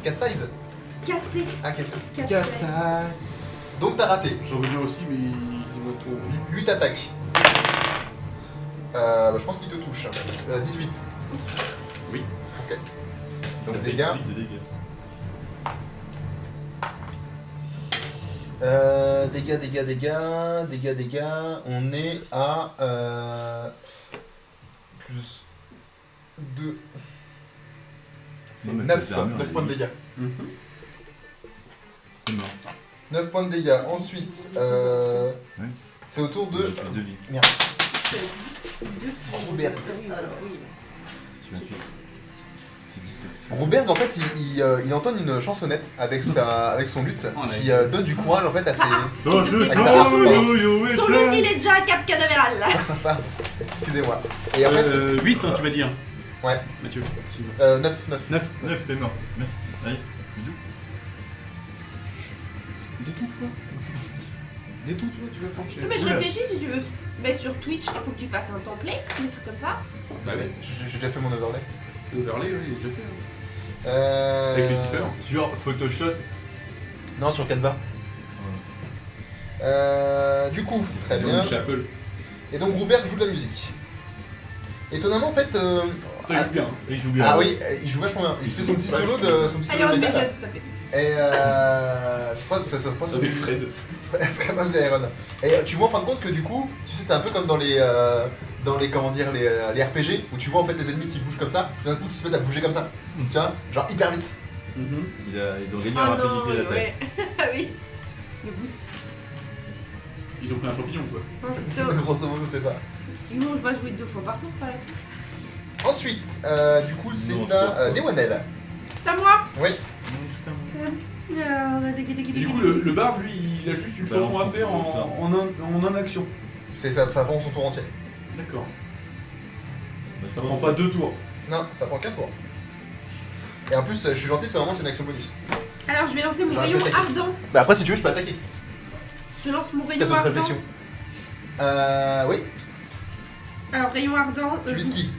4 size. Cassés. Ah, 4 size. Cassés. Donc t'as raté. J'en reviens aussi, mais il va trop. 8 attaques. Bah, je pense qu'il te touche. 18. Oui. Ok. Donc Ça fait dégâts. 8 de dégâts. Dégâts. On est à plus 2. Non, mais 9 t'as armure, points de il- dégâts. C'est mort. 9 points de dégâts. Ensuite, Oui. c'est au tour J'ai de plus 2 vies. C'est 10 plus 2 qui... Robert. Oui, oui. Tu m'as tué. Robert, en fait, il entonne une chansonnette avec son lutte Oh, là, qui donne du courage en fait à ses. Oh, Avec sa race, pardon. Son lutte, il est déjà à Cap Canaveral, là. Excusez-moi. Et en fait, 8, tu vas dire. Ouais. Mathieu. 9. 9, t'es mort. Merci. Allez, bisous. Détourne-toi. Détourne-toi, tu vas plancher. Non, mais je Oula. réfléchis, si tu veux mettre sur Twitch, il faut que tu fasses un template, un truc comme ça. Bah oui, j'ai déjà fait mon overlay. L'overlay, oui, il est déjà fait. Hein. Avec Avec les tipeurs. Sur Photoshop. Non, sur Canva. Du coup, très bien. Chez Apple. Et donc Robert joue de la musique. Étonnamment, en fait. Toi, il joue bien. Hein. Il joue bien. Ah oui, il joue vachement bien. Il fait son petit solo de Iron métal. Maiden, s'il te plaît. Et je crois que ça passe Avec Fred. Ça serait pas de Iron. Et tu vois en fin de compte que du coup, tu sais, c'est un peu comme dans les comment dire, les RPG, où tu vois en fait les ennemis qui bougent comme ça, puis d'un coup qui se mettent à bouger comme ça. Tu vois, genre hyper vite. Ils ont gagné en Ah non, rapidité d'attaque. ouais. Ah oui. Le boost. Ils ont pris un champignon, quoi. Oh, putain. Grosso modo, c'est ça. Ils vont pas jouer 2 fois par tour, quand même. Ensuite, du coup, c'est Non, à Dewanel. C'est à moi. Oui. Et du coup, le barbe, lui, il a juste une Bah, chanson on à faire en un action. C'est ça prend son tour entier. D'accord. Bah, je Ça pense prend pas 2 tours. Non, ça prend 4 tours. Et en plus, je suis gentil, c'est vraiment une action bonus. Alors, je vais lancer mon J'aurais rayon pu attaquer. ardent. Bah après, si tu veux, je peux attaquer. Je lance mon Si t'as rayon d'autres ardent. réflexions. Oui. Alors, rayon ardent. Tu vises qui?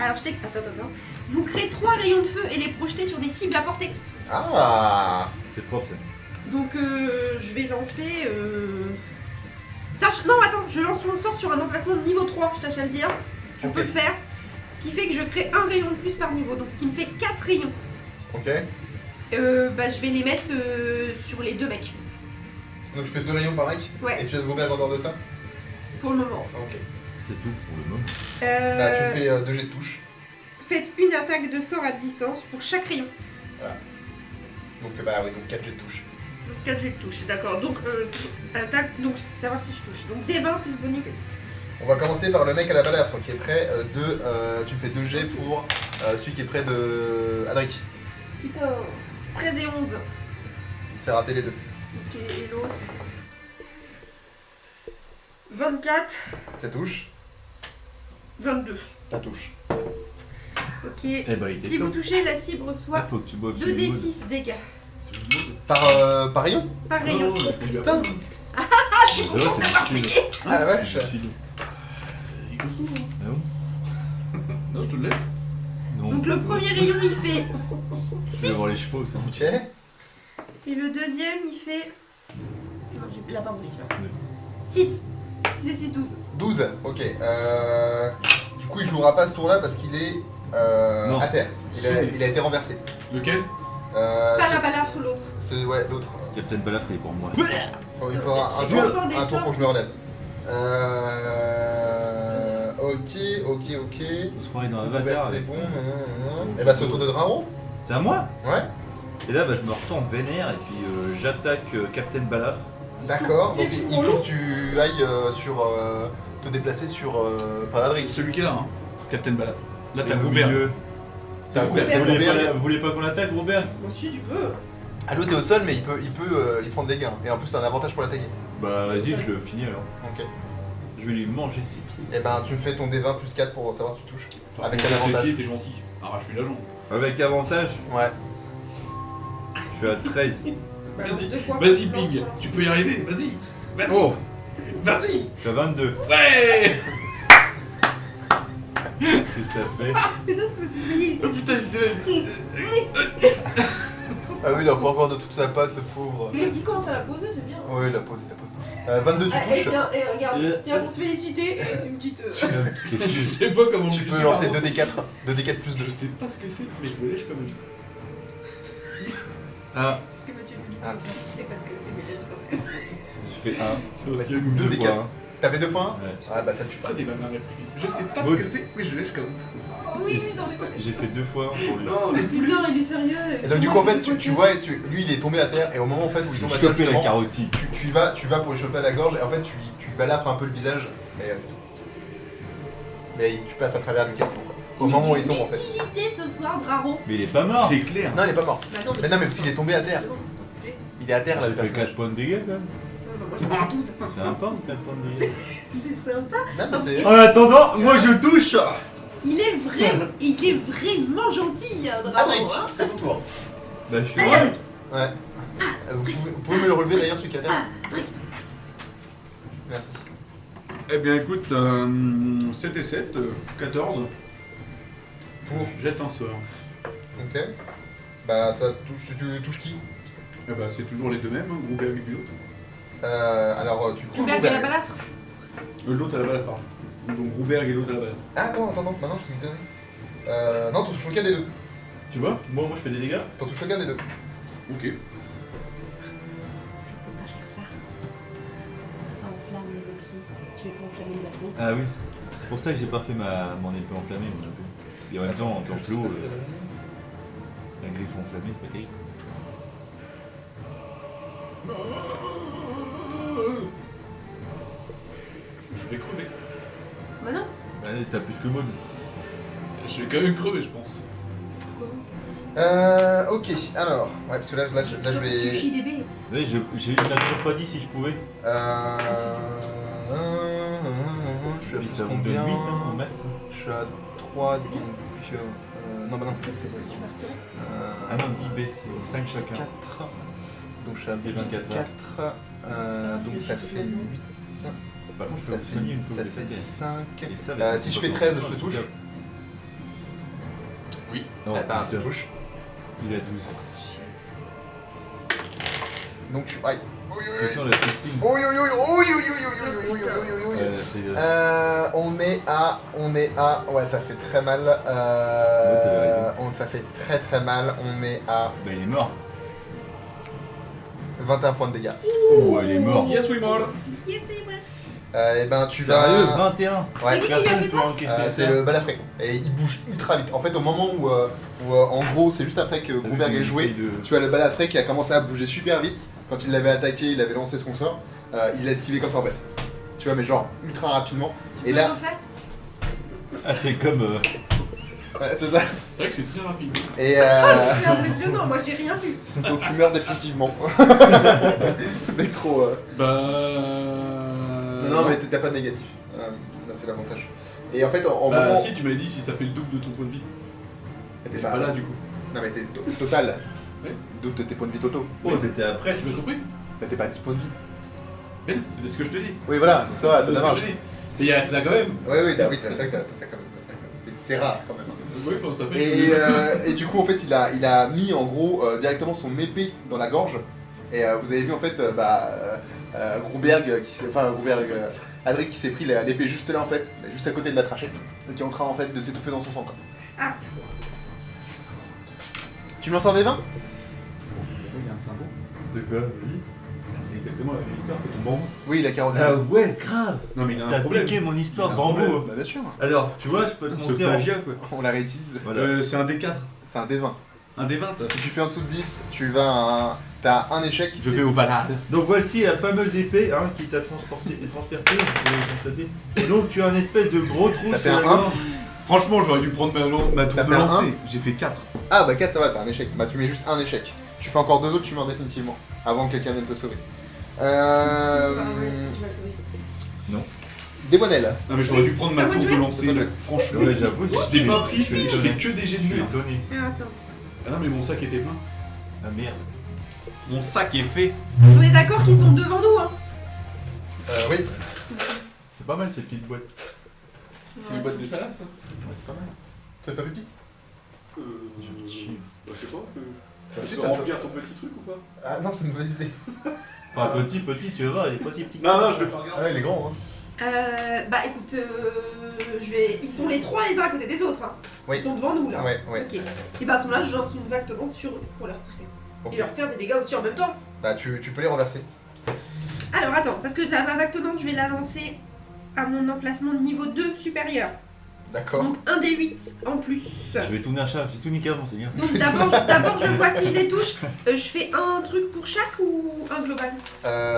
Alors, je t'explique. Attends. Vous créez 3 rayons de feu et les projetez sur des cibles à portée. Ah. C'est propre ça. Donc, je vais lancer. Non, attends, je lance mon sort sur un emplacement de niveau 3, je tâche à le dire. Je Ok. peux le faire. Ce qui fait que je crée un rayon de plus par niveau, donc ce qui me fait 4 rayons. Ok. Bah, je vais les mettre sur les 2 mecs, Donc tu fais 2 rayons par mec. Ouais. Et tu laisses Groberg en dehors de ça. pour le moment. Ok. C'est tout pour le moment. Là, tu fais 2 jets de touche. Faites une attaque de sort à distance pour chaque rayon. Donc bah oui, donc 4 jets de touche. Donc 4 jets de touche, d'accord. Donc attaque, donc savoir si je touche. Donc D20 plus bonus. On va commencer par le mec à la balafre qui est près tu me fais 2 jets pour celui qui est près de Adric. Putain, 13 et 11. C'est raté les deux. Ok, et l'autre 24, Ça touche. 22. Ça touche. Ok. Eh ben, il Si était vous top. touchez, la cible Ah, reçoit faut que tu boives 2d6 dégâts Par rayon. par rayon. Putain. C'est difficile. Ah la vache. Il est costaud, hein. Ah bon Non, je te le laisse. Non. Donc le premier rayon il fait Tu 6 vas voir les chevaux, ça. Ok. et le deuxième il fait. Non, j'ai la pas roulé celui-là. 6. 6 et 6, 12. 12. Ok. Du coup, il jouera pas ce tour-là parce qu'il est Non. à terre. Il a été renversé. Lequel? Pas la balafre, l'autre. Ouais, l'autre. Captain Balafre, il est pour moi. Il faudra un Je vais faire des tour sorts. pour que je me relève. Ok. On se croirait dans Robert, l'avatar. c'est avec- bon. Et bah, c'est au tour de Draron. C'est à moi. Ouais. Et là, bah, je me retourne vénère et puis j'attaque Captain Balafre. D'accord. Donc, Il est il toujours faut long. que tu ailles te déplacer sur Paladric. Celui qui est là, hein. Captain Balafre. Là, t'as Et au Groubert. milieu. T'as Robert. Robert. Vous voulez pas qu'on attaque, Robert? Moi aussi, tu peux. Ah, l'autre est au sol, mais il prend des dégâts. Et en plus, t'as un avantage pour l'attaquer. Bah, vas-y, je le finis alors. Ok. Je vais lui manger ses pieds. Et ben, tu me fais ton D20 plus 4 pour savoir si tu touches. Enfin, Avec mon un avantage. pied était gentil. Arrache-lui la jambe. Avec avantage, Ouais. je suis à 13. Bah, Vas-y. deux fois. Vas-y, Non, Ping. c'est- Tu peux y arriver. Vas-y. Vas-y. Oh, Vas-y. je suis à 22. Ouais. Qu'est-ce que t'as fait? Mais non, c'est parce que oui. Oh putain, il était là. Ah oui, il a pas encore de toute sa patte, le pauvre. Il commence à la poser, c'est bien. Oui, il a posé. 22, tu Ah, et touches. tiens, et regarde, tiens, pour se féliciter, une petite. Je sais pas comment Tu je peux suis, lancer pardon. 2d4 plus 2. Je sais pas ce que c'est, mais je me lèche quand même. Ah, C'est ce que Mathieu me dit. Ah. Tu sais pas ce que c'est, mais laisse quand même. je fais 1. C'est parce qu'il y a eu Deux Deux des fois, quatre. hein. T'as fait 2 fois 1 Ouais. Ah bah ça tue pas. Prenez ma main réplique. Je sais pas ce Maud. que c'est, mais je lèche quand même. Oui, oui, non, mais. J'ai fait 2 fois 1 pour lui. Non, Mais putain, il est sérieux. Et donc du coup en fait tu vois, lui il est tombé à terre et au moment en fait où il Je tombe à vais terre, choper la justement, carotide. tu vas pour lui choper à la gorge et en fait tu balafres un peu le visage mais c'est tout. Mais tu passes à travers le casque quoi. Au moment où il tombe en fait. Utilité ce soir, Draro. Mais il est pas mort. c'est clair. Non il est pas mort. Bah non, Mais non mais parce qu'il est tombé à terre. Il est à terre là J'ai le fait personnage. 4 points de dégâts quand même. Moi j'ai pas 12. C'est un point 4 points de dégâts. C'est sympa. Non mais c'est. En attendant, moi je touche. Il est vraiment gentil, Draro. Adric, Hein. c'est ton tour. Bah, je suis heureux. Ouais. Vous pouvez me le relever d'ailleurs celui qui est à terre. Merci. Eh bien écoute, 7 et 7, 14. Pour. Je jette un sort. Ok. Bah ça touche. Tu touches qui Eh ben c'est toujours les deux mêmes, hein, Groubert et l'autre. Alors tu Tu prends perds la balafre. L'autre à la balle, pardon. Donc Groubert et l'autre à la balle. Ah attends, maintenant je suis une connerie. Non, t'en touches aucun des deux. Tu vois? Moi je fais des dégâts. T'en touches aucun des deux. Ok. Je peux pas faire ça. Parce que ça enflamme les pieds. Tu veux pas enflammer le bateau. Ah oui. C'est pour ça que j'ai pas fait mon épée enflammée. Mon épée. Et en même temps, en tant que l'eau, la griffe enflammée, c'est pas terrible. Je vais crever. Bah non. Ouais, t'as plus que moi. Je vais quand même crever, je pense. Ok, alors. Ouais, parce que là je Tu vais. chies des baies. Ouais, je n'ai toujours pas dit si je pouvais. Je suis à Puis plus ça vous donne combien 8 hein, au max. Je suis à 3, C'est bien. donc. Non, bah non. Qu'est-ce que tu vas retirer? Ah non, 10 baisses, 5 chacun. 4. Donc je suis à C'est 24. 4. Donc ça fait 8. Par contre, je Ça peux vous soigner une fois fait que vous l'avez fait. 5. Et ça, avec Si le je fais bouton 13, je te touche. Oui. Non, Eh ben, je te putain, touche. il a 12. Donc tu. Aïe. Question la fistine. Oui, oui, oui, oui, oui, oui, oui, oui, oui, oui, oui. On est à... Ouais, ça fait très mal. Ça fait très mal. On est à Bah il est mort. 21 points de dégâts. Oh, il est mort. Yes, we more. Yes, c'est vrai. Et ben tu Sérieux, vas... 21. Ouais. C'est qui qui a Personne fait peut ça encaisser C'est ça. le balafré. Et il bouge ultra vite. En fait, au moment où en gros, c'est juste après que Grumberg ait joué, tu as le balafré qui a commencé à bouger super vite. Quand il l'avait attaqué, il avait lancé son sort. Il l'a esquivé comme ça en fait. Tu vois, mais genre ultra rapidement. Et là, Ah, c'est comme. ouais, c'est ça. C'est vrai que c'est très rapide. Et C'est impressionnant, moi j'ai rien vu. donc tu meurs définitivement. Dès que trop. Bah. Non, mais t'as pas de négatif. Là, c'est l'avantage. Et en fait, en Bah, moment. si, tu m'avais dit si ça fait le double de ton point de vie. T'es T'es pas là du coup. Non, mais t'es total. Ouais. Double de tes points de vie totaux. Oh, t'étais après. Tu m'as compris? Bah, t'es pas à 10 points de vie. Mais non, c'est ce que je te dis. Oui, voilà, ça va, C'est ça ce que marche. je te dis. Et il y a ça quand même. Oui, oui, t'as ça quand même. C'est rare quand même. Oui, faut ça fait. Et du coup, en fait, il a mis en gros directement son épée dans la gorge. Et vous avez vu en fait, Grumberg, Adric qui s'est pris l'épée juste là en fait, juste à côté de la trachée, et qui est en train en fait de s'étouffer dans son sang. Quoi. Ah. Tu me lances un des 20 Il y a un symbole. C'est quoi? Vas-y. C'est exactement la même histoire que ton bambou. Oui, il a 40 Ah ouais, grave. Non, mais il a un T'as problème. piqué mon histoire Il a un bambou. problème. Bah bien sûr, Alors, tu vois, je peux te Ce montrer en plagiat quoi. on la réutilise. Voilà. C'est un D4. C'est un D20. Un D20. Si tu fais en dessous de 10, tu vas à t'as un échec. Je vais au Valhalla. Donc voici la fameuse épée hein, qui t'a transporté et transpercé, vous pouvez le constater. Et donc tu as un espèce de gros trou T'as sur fait la un gorge. Franchement, j'aurais dû prendre ma T'as double fait un lancée. J'ai fait 4. Ah bah 4 ça va, c'est un échec. Bah tu mets juste un échec. Tu fais encore 2 autres, tu meurs définitivement. Avant que quelqu'un vienne te sauver. Ah ouais, tu vas le sauver. Desbonnel. Non, mais j'aurais dû prendre ma Ah, moi, tour tu de vois. lancer. Franchement. Ouais, j'avoue, Je l'ai pas pris, je fais que des jets je de suis mur. étonné. Ah, attends. Ah non, mais mon sac était plein. Ah merde. Mon sac est fait. On est d'accord qu'ils sont devant nous, hein. Oui. C'est pas mal ces petites boîtes. C'est une boîte de salade ça. Ouais, c'est pas mal. Tu as fait pipi Bah, je sais pas. Si, Tu peux t'as- remplir ton petit truc ou pas? Ah non, c'est une mauvaise idée. Enfin, petit, tu vas voir, il est pas si petit. Non, non, je vais pas Ah regarder. ouais, il est grand, hein. Bah écoute, je vais. Ils sont les trois les uns à côté des autres, hein. Oui. Ils sont devant nous là. Ouais, ouais. Ok. Et bah à ce moment-là, je lance une vague tenante sur eux pour les repousser. Ok. Et leur faire des dégâts aussi en même temps. Bah tu peux les renverser. Alors attends, parce que ma vague tenante, je vais la lancer à mon emplacement de niveau 2 supérieur. D'accord. Donc 1 des 8 en plus. Je vais tout niquer, j'ai tout niqué avant, Seigneur. Donc d'abord je vois si je les touche. Je fais un truc pour chaque ou un global?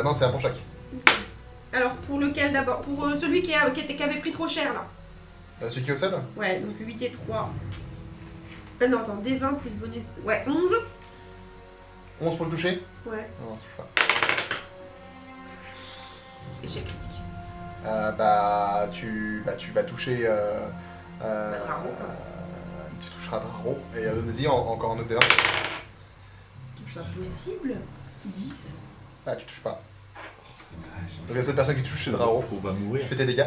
Non, c'est un pour chaque. Alors pour lequel d'abord? Pour celui qui avait pris trop cher là. Celui qui est au sol Ouais, donc 8 et 3. Non, attends, D20 plus bonus. Ouais, 11. 11 pour le toucher Ouais, Non, ça touche pas. échec critique. Tu vas toucher. Draro, quoi. Tu toucheras Draro. Et vas-y, encore un autre D20. C'est pas possible. 10. Ah, tu touches pas. Donc la seule personne qui touche, c'est Draro. On va mourir. Tu fais tes dégâts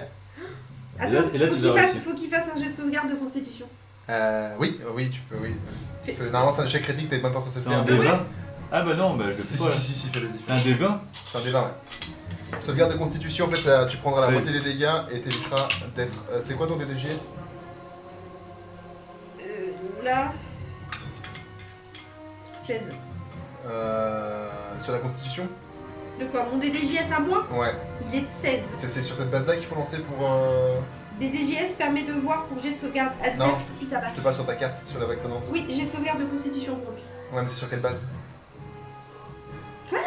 Attends, et là, tu dois réussir. faut qu'il fasse un jet de sauvegarde de constitution. Oui, tu peux, oui. Fais- Parce que normalement, c'est un échec critique, t'es même pas censé le Un faire. D20. Ah bah non, bah je le fais pas là. Si, fais-le. Un D20. C'est un D20, ouais. Sauvegarde de constitution, en fait, tu prendras la Oui. moitié des dégâts et t'éviteras d'être. C'est quoi ton DDJS Là. 16. Sur la constitution De quoi? Mon DDJS à moi, Ouais. il est de 16. C'est sur cette base-là qu'il faut lancer pour. DDJS permet de voir pour jet de sauvegarde adverse Non. si ça passe. Je te passe sur ta carte, sur la vague tenante. Oui, jet de sauvegarde de constitution pour lui. Ouais, mais c'est sur quelle base Quoi?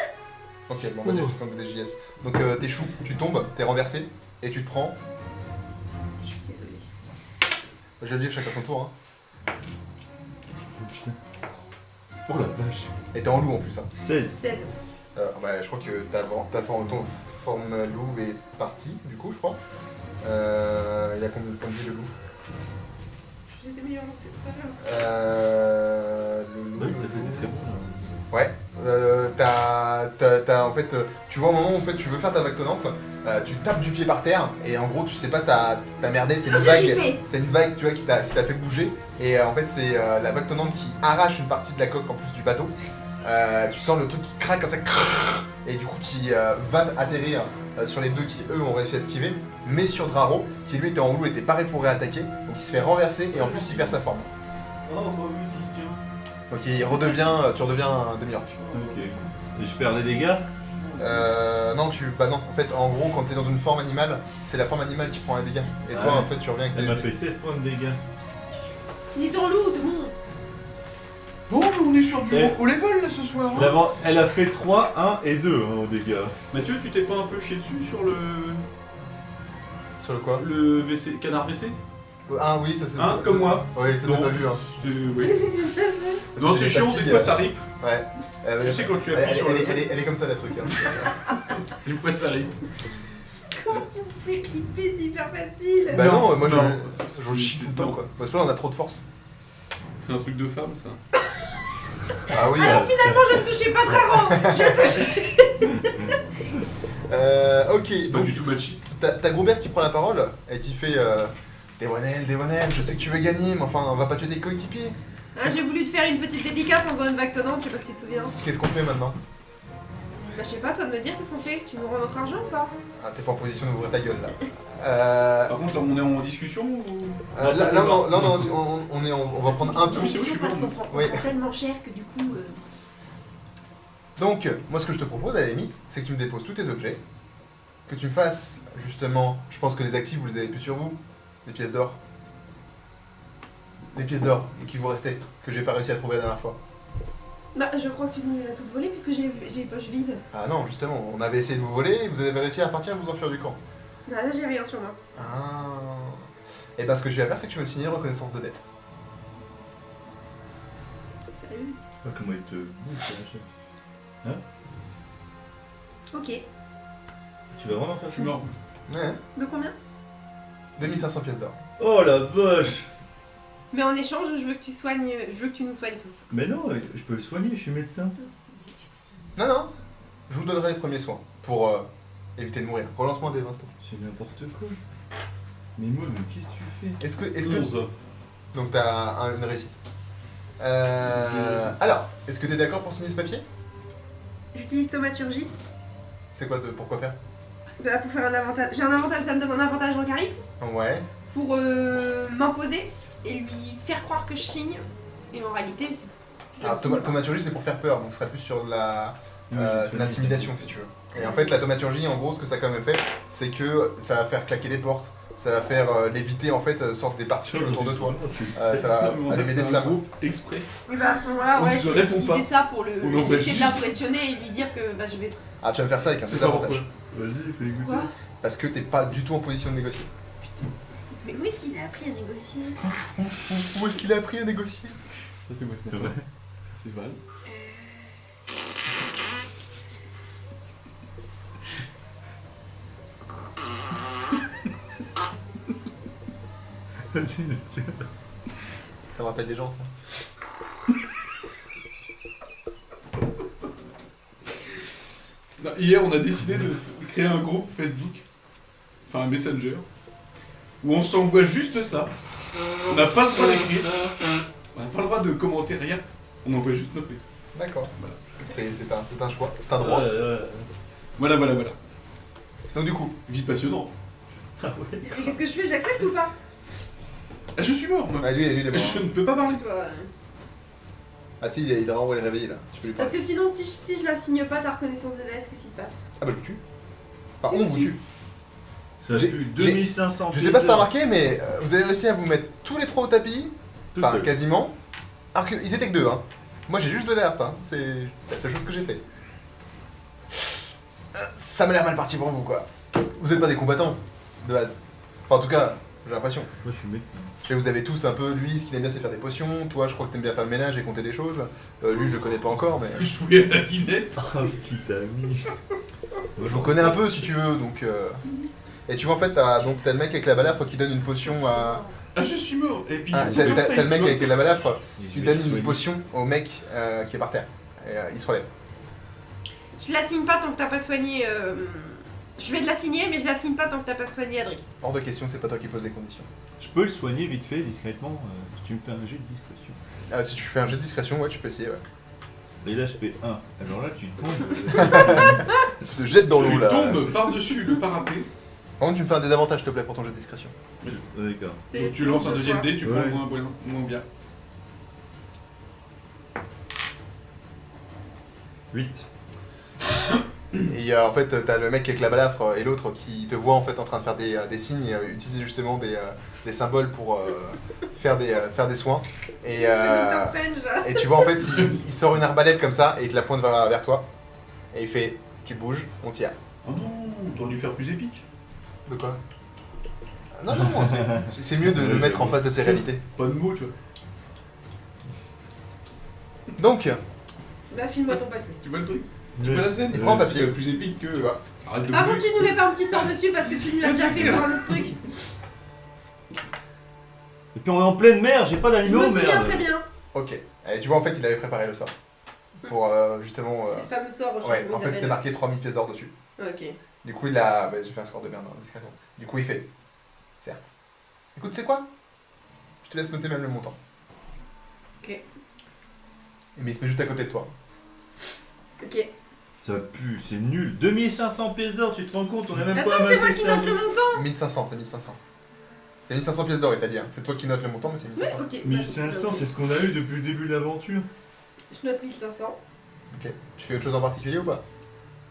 Ok, bon, vas-y, c'est son DDJS. Donc t'échoues, tu tombes, t'es renversé, et tu te prends. Je suis désolée. Je vais le dire chacun son tour, hein. Putain. Oh la vache. Et t'es en loup en plus, hein. 16. 16. Bah, je crois que ton forme loup est partie, du coup, je crois. Il a combien de points de vie le loup J'étais meilleur, donc c'est pas grave. Le loup. Oui, t'as fait des très bons là. Ouais. En fait, tu vois au moment où en fait, tu veux faire ta vague tenante, tu tapes du pied par terre et en gros tu sais pas t'as merdé, c'est une Ah, j'ai vague. ripé. C'est une vague tu vois qui t'a fait bouger et en fait c'est la vague tenante qui arrache une partie de la coque en plus du bateau Tu sens le truc qui craque comme ça, et du coup qui va atterrir sur les deux qui eux ont réussi à esquiver, mais sur Draro, qui lui était en loup, était paré pour réattaquer, donc il se fait renverser et en plus il perd sa forme. Oh, bah oui, tiens. Donc il redevient, tu redeviens un demi-orc. Ok. Et je perds des dégâts? Non, bah non, en fait en gros quand t'es dans une forme animale, c'est la forme animale qui prend les dégâts. Et toi Ouais. en fait tu reviens avec Elle des... m'a fait 16 points de dégâts. Il est en loup, c'est bon. Bon, mais on est sur du Eh. haut level là ce soir. Hein. D'abord, elle a fait 3, 1 et 2 hein, aux dégâts. Mathieu, tu t'es pas un peu chié dessus sur Sur le quoi? le WC, canard WC? Ah oui, ça c'est... Hein, comme moi. Oui, ça c'est Donc, pas vu hein. Oui. Qu'est-ce qui se passe là? Non, c'est chiant, facile, des fois ça rip. Ouais. Tu sais quand tu appuies sur le Elle est comme ça la truc. Hein. des fois ça rip. Comment vous pouvez clipper, c'est hyper facile. Bah non, moi non. je chie tout le temps non. quoi. Parce que là on a trop de force. C'est un truc de femme ça. Ah oui. Alors finalement, je ne touchais pas Draro. Je touchais. Ok, C'est pas donc du tout machi. t'as Grobert qui prend la parole et qui fait Deswanel, je sais que tu veux gagner, mais enfin on va pas tuer tes coéquipiers. Ah, j'ai voulu te faire une petite dédicace en faisant une vague tonnante, je sais pas si tu te souviens. Qu'est-ce qu'on fait maintenant? Bah, je sais pas, toi de me dire, qu'est-ce qu'on fait? Tu nous rends notre argent ou pas? Ah t'es pas en position d'ouvrir ta gueule là. Par contre, là on est en discussion ou... Là, on va prendre un Oui, tour. c'est vrai, je suis parce pas- qu'on prend Oui. tellement cher que du coup... Donc, moi ce que je te propose à la limite, c'est que tu me déposes tous tes objets, que tu me fasses justement, je pense que les actifs vous les avez plus sur vous, des pièces d'or. Des pièces d'or qui vous restaient, que j'ai pas réussi à trouver la dernière fois. Bah, je crois que tu nous les as toutes volées puisque j'ai les poches vides. Ah non, justement, on avait essayé de vous voler, vous avez réussi à partir et vous enfuir du camp. Bah, là, j'ai rien sur moi. Ah. Et ben ce que je vais faire, c'est que tu me signes une reconnaissance de dette. Sérieux? Oh, comment il te bouffe la chaîne. Ok. Tu vas vraiment faire Je suis ça? mort. Ouais. De combien? 2500 pièces d'or. Oh la vache! Mais en échange, je veux que tu soignes... Je veux que tu nous soignes tous. Mais non, je peux le soigner, je suis médecin. Non, je vous donnerai les premiers soins pour éviter de mourir. Relance-moi dès l'instant. C'est n'importe quoi. Mais moi, mais qu'est-ce que tu fais? Est-ce que... Donc t'as une réussite. Alors, est-ce que t'es d'accord pour signer ce papier? J'utilise thaumaturgie. C'est quoi, pourquoi faire? Bah, pour faire un avantage. J'ai un avantage, ça me donne un avantage en charisme. Ouais. Pour m'imposer et lui faire croire que je signe. Et en réalité, c'est. je Alors ne signe pas. thaumaturgie c'est pour faire peur, donc ce serait plus sur de la... Non, je vais te de soigner, l'intimidation si tu veux. Et en fait la thaumaturgie en gros ce que ça a comme effet c'est que ça va faire claquer des portes, ça va faire léviter en fait sorte des particules autour de toi, ça va On a allumer fait des un flammes. groupe exprès. Et bah à ce moment-là, On ouais, ne se je vais répond utiliser pas. ça pour On en essayer de va l'impressionner et lui dire que bah, je vais. Ah tu vas me faire ça avec un C'est pas pourquoi. désavantage. Vas-y, fais écouter. Quoi? Parce que t'es pas du tout en position de négocier. Mais où est-ce qu'il a appris à négocier? Où est-ce qu'il a appris à négocier? Ça c'est moi ce C'est matin. vrai. Ça c'est Val. Vas-y, le tiens. Ça me rappelle des gens ça. Non, hier on a décidé de créer un groupe Facebook, enfin un Messenger, où on s'envoie juste ça. On n'a pas le droit d'écrire, on n'a pas le droit de commenter rien, on envoie juste nos mails. D'accord. C'est un choix, c'est un droit. Voilà, voilà, voilà. Donc du coup, Vie passionnante. Ah ouais. Et qu'est-ce que je fais? J'accepte ou pas? Ah, je suis mort, moi. lui il est mort. Je ne peux pas parler. Toi, Ah si, il va renvoyer le réveiller là. Tu peux lui Parce parler. que sinon, si je la signe pas ta reconnaissance de dette, qu'est-ce qui se passe? Ah bah je vous tue. Enfin on vous tue. Ça a J'ai- plus j'ai- 2500 Je sais pas si t'as remarqué mais vous avez réussi à vous mettre tous les trois au tapis. Tout Enfin seul. quasiment. Alors qu'ils étaient que deux hein. Moi j'ai juste de l'herbe hein. C'est la seule chose que j'ai fait. Ça m'a l'air mal parti pour vous quoi. Vous êtes pas des combattants de base. Enfin en tout cas, j'ai l'impression. Moi, je suis médecin. Je sais, vous avez tous un peu, lui, ce qu'il aime bien c'est faire des potions, toi je crois que t'aimes bien faire le ménage et compter des choses. Lui je le connais pas encore mais... Je voulais la dinette. Oh, ce qu'il t'a mis. Je vous connais un peu si tu veux donc... Et tu vois en fait t'as le mec avec la balafre qui donne une potion à... Ah, je suis mort. Et puis, Ah, il t'as faut que t'as le mec tu vois. avec la balafre Je qui vais donne soigner. une potion au mec qui est par terre. Et il se relève. Je la signe pas tant que t'as pas soigné. Je vais te la signer, mais je la signe pas tant que t'as pas soigné Adric. Hors de question, c'est pas toi qui poses les conditions. Je peux le soigner vite fait, discrètement, si tu me fais un jet de discrétion. Si tu fais un jet de discrétion, ouais tu peux essayer ouais. Et là, je fais 1. Alors là, tu tombes. Tu te jettes dans l'eau Tu là. tombes par-dessus le parapet, Par contre, tu me fais un désavantage, s'il te plaît, pour ton jeu de discrétion. D'accord. donc tu lances un deuxième dé, tu prends Ouais. moins bien. 8. Et en fait, t'as le mec avec la balafre et l'autre qui te voit en fait en train de faire des signes et utiliser justement des symboles pour faire des soins. Et, Doctor Strange. et tu vois en fait, il sort une arbalète comme ça et il te la pointe vers toi. Et il fait, tu bouges, on tire. Oh non, t'aurais dû faire plus épique. De quoi? Non, c'est mieux de le mettre en face de ses réalités. Pas de mots, tu vois. Donc, Bah, file-moi ton papier. Tu vois le truc? Tu vois la scène? Il prend un papier. C'est plus épique que. tu vois. Arrête de Par bouger. contre, tu nous mets pas un petit sort dessus parce que tu nous l'as déjà fait pour un autre truc. Et puis on est en pleine mer, j'ai pas Je d'animaux, me souviens merde. très bien. Ok. Et tu vois en fait, il avait préparé le sort. Pour justement. C'est le fameux sort. je sais Ouais, pas comment en il fait, c'était s'appelle. marqué 3000 pièces d'or dessus. Ok. Du coup, il a. Bah, j'ai fait un score de merde, discrètement. Du coup, il fait. Certes. Écoute, c'est quoi? Je te laisse noter même le montant. Ok. Mais il se met juste à côté de toi. Ok. Ça pue, c'est nul. 2500 pièces d'or, tu te rends compte, on a même pas Attends, c'est moi amassé qui ça. note le montant. 1500, c'est 1500. C'est 1500 pièces d'or, il t'a dit. Hein. C'est toi qui notes le montant, mais c'est Ouais, 1500. ok. 1500, c'est ce qu'on a eu depuis le début de l'aventure. Je note 1500. Ok. Tu fais autre chose en particulier ou pas?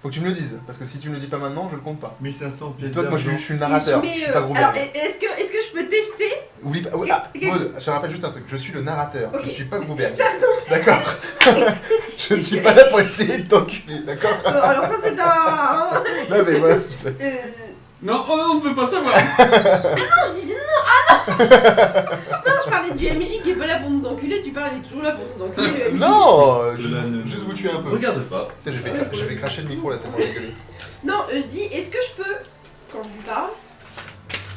Faut que tu me le dises, parce que si tu me le dis pas maintenant, je le compte pas. 1500 pièces Dis-toi que d'or. moi je suis le narrateur, je suis pas Groubert. Alors, est-ce que je peux tester? Oui, Ok, ok. Maud, je te rappelle juste un truc, je suis le narrateur, Ok. je suis pas Groubert. D'accord? Je ne suis pas là pour essayer de t'enculer, d'accord? Alors, ça, c'est un. Non mais voilà, Non, oh non, on ne peut pas savoir. Non, je disais non. Non, je parlais du MJ qui est pas là pour nous enculer. Tu parlais toujours là pour nous enculer. le MJ. Non, Cela ne- juste vous tuer un peu. Regarde pas. Putain, je vais cracher le micro là tellement j'ai gueulé. Non, je dis, est-ce que je peux, quand je lui parle,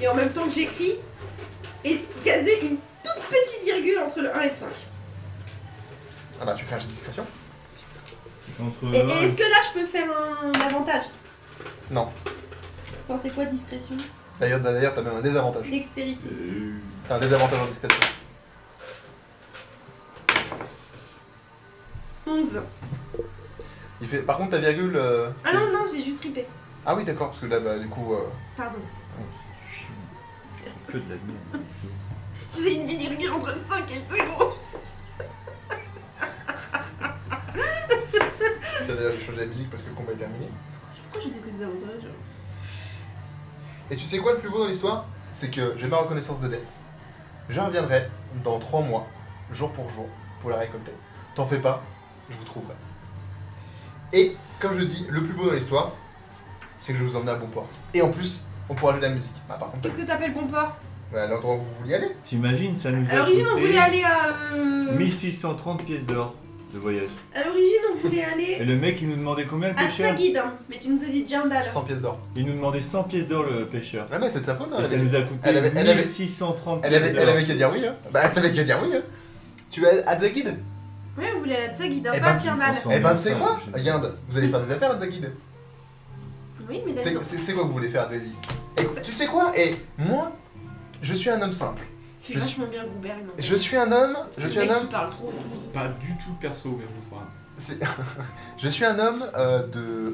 et en même temps que j'écris, et caser une toute petite virgule entre le 1 et le 5. Ah bah tu fais un jet de discrétion? Entre Et est-ce que là je peux faire un avantage? Non. Attends, c'est quoi discrétion? D'ailleurs t'as même un désavantage. Dextérité. T'as un désavantage en discrétion. 11. Il fait... Par contre ta virgule... Ah non, non, j'ai juste ripé. Ah oui d'accord, parce que là bah du coup... Pardon. Que de la merde. J'ai une virgule entre le 5 et le 0. T'as d'ailleurs j'ai changé la musique parce que le combat est terminé. Pourquoi j'ai que des avantages? Et tu sais quoi le plus beau dans l'histoire? C'est que j'ai ma reconnaissance de dette. Je reviendrai dans 3 mois, jour pour jour, pour la récolter. T'en fais pas, je vous trouverai. Et, comme je dis, le plus beau dans l'histoire, c'est que je vais vous emmener à bon port. Et en plus, on pourra jouer de la musique. Bah, par contre, Qu'est-ce que t'appelles bon port? bah, l'endroit où vous vouliez aller. T'imagines, ça nous À a l'origine, on voulait coûté aller à. 1630 pièces d'or de voyage. À l'origine, on voulait Et aller le mec, il nous demandait combien le à pêcheur? Tsagid, hein. Mais tu nous as dit Djindal. 100 pièces d'or. Il nous demandait 100 pièces d'or le pêcheur. Ah mais c'est de sa faute, hein. Et ça nous a coûté elle avait- 1630 Elle pièces avait, d'or. elle avait qu'à dire oui, hein. Bah, elle savait qu'à dire oui, hein. Tu es à Zagid? Ouais, on voulait aller à Tsagid, hein, Eh pas à ben, Djindal. tu- Eh ben, tu sais quoi? Je- Regarde, vous allez faire des affaires à Zagid. Oui, mais d'accord. C'est quoi que vous voulez faire à Zagid? Et tu sais quoi? Et moi, je suis un homme simple. Je suis vachement bien Groubert, non. Je suis un homme, je suis un Le mec homme, qui parle trop. C'est pas du tout perso, mais bon, c'est pas grave. je suis un homme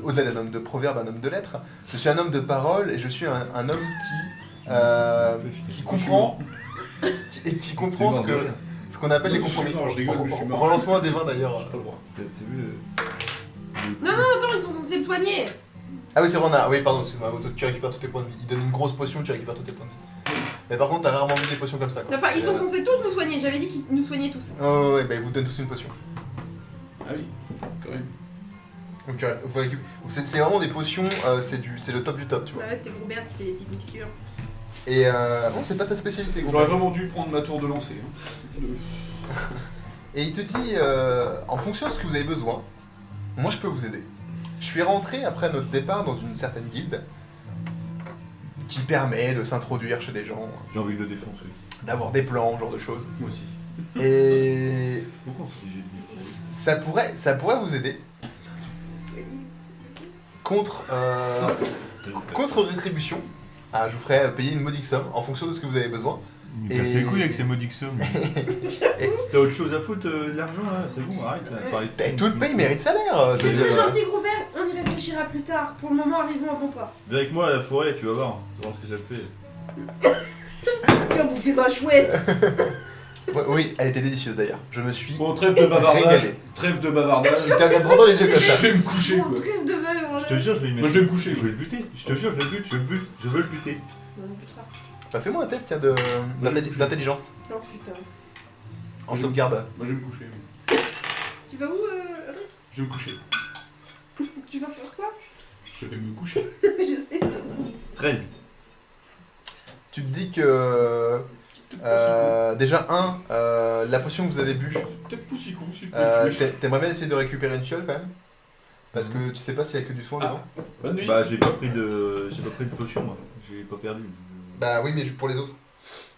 au-delà d'un homme de proverbe, un homme de lettres. Je suis un homme de parole et je suis un homme qui comprend qui comprend ce qu'on appelle les compromis. Non, je rigole, mais je suis mort. Relance-moi des vins d'ailleurs. J'ai pas le droit. T'as vu le... Non, non, attends, ils sont censés le soigner. Ah oui, c'est Rona. Oui, pardon, excuse-moi. Tu récupères tous tes points de vie. Il donne une grosse potion, tu récupères tous tes points de vie. Mais par contre, t'as rarement vu des potions comme ça. Quoi. Enfin, ils sont censés tous nous soigner. J'avais dit qu'ils nous soignaient tous. Oh ouais, bah ils vous donnent tous une potion. Ah oui, quand même. Donc vous c'est vraiment des potions, c'est le top du top, tu vois. Bah ouais, c'est Groubert qui fait des petites mixtures. Et bon, c'est pas sa spécialité. gros. J'aurais vraiment dû prendre ma tour de lancer. Hein. Et il te dit, en fonction de ce que vous avez besoin, moi je peux vous aider. Je suis rentré après notre départ dans une certaine guilde qui permet de s'introduire chez des gens, J'ai envie de le défoncer. d'avoir des plans, ce genre de choses. Moi aussi. Et Pourquoi on fait des jets de dés? ça pourrait vous aider contre rétribution. Ah, je vous ferai payer une modique somme en fonction de ce que vous avez besoin. Il me casse les couilles avec ces maudiques sommes. T'as autre chose à foutre de l'argent là? C'est bon, arrête là. Parler de Et tout le pays mérite salaire, je veux C'est très dire. gentil, Groubert, on y réfléchira plus tard. Pour le moment, arrivons à bon port. Viens avec moi à la forêt, tu vas voir. Tu vas voir ce que ça te fait. Viens bouffer ma chouette. Ouais, oui, elle était délicieuse d'ailleurs. Je me suis Bon, trêve de bavardage. régalé. Trêve de bavardage. Il te regarde droit dans les yeux comme Je ça. vais me coucher, Mon quoi. trêve de balle, Je te jure, je vais le mettre. Moi, je vais me coucher. Je vais le buter. Je te jure, je le bute, je le bute, je veux le buter. Non, putain. Bah, fais-moi un test tiens, d'intelligence. Non, putain. En sauvegarde. Moi, je vais me coucher. Tu vas où, Adrien? Je vais me coucher. Tu vas faire quoi? Je vais me coucher. Je sais. 13. Tu te dis que. Déjà, la potion que vous avez bu, Peut-être pas si con si je peux le tuer. t'aimerais bien essayer de récupérer une fiole quand même? Parce que tu sais pas s'il y a que du soin dedans. Bonne nuit. Bah, j'ai pas pris de potion moi. J'ai pas perdu. Bah oui, mais pour les autres.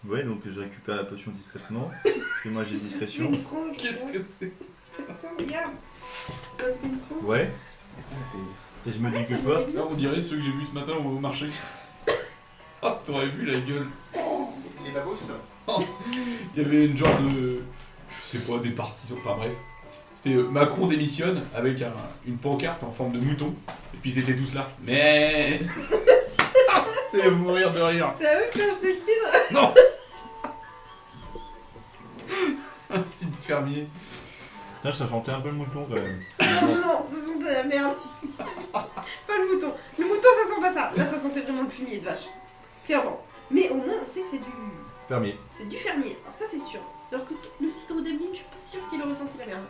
Ouais, donc je récupère la potion discrètement. Et moi j'ai discrétion. Une frange. Qu'est-ce que c'est? Attends, regarde. Ça me fait une frange. Ouais. Et je me dis que quoi? Là, on dirait ceux que j'ai vus ce matin au marché. Oh, t'aurais vu la gueule. Les babos? Il y avait une genre de. Je sais pas, des partisans. Enfin bref. C'était Macron démissionne avec une pancarte en forme de mouton. Et puis ils étaient tous là. Mais. C'est mourir de rire. C'est à eux que j'ai acheté le cidre. Non. Un site fermier. Putain, ça sentait un peu le mouton quand même. Non, ça sentait la merde. Pas le mouton. Le mouton, ça sent pas ça. Là, ça sentait vraiment le fumier de vache. Clairement. Mais au moins, on sait que Fermier. c'est du fermier. Alors ça, c'est sûr. Alors que le cidre d'Emeline, je suis pas sûre qu'il aurait senti la merde.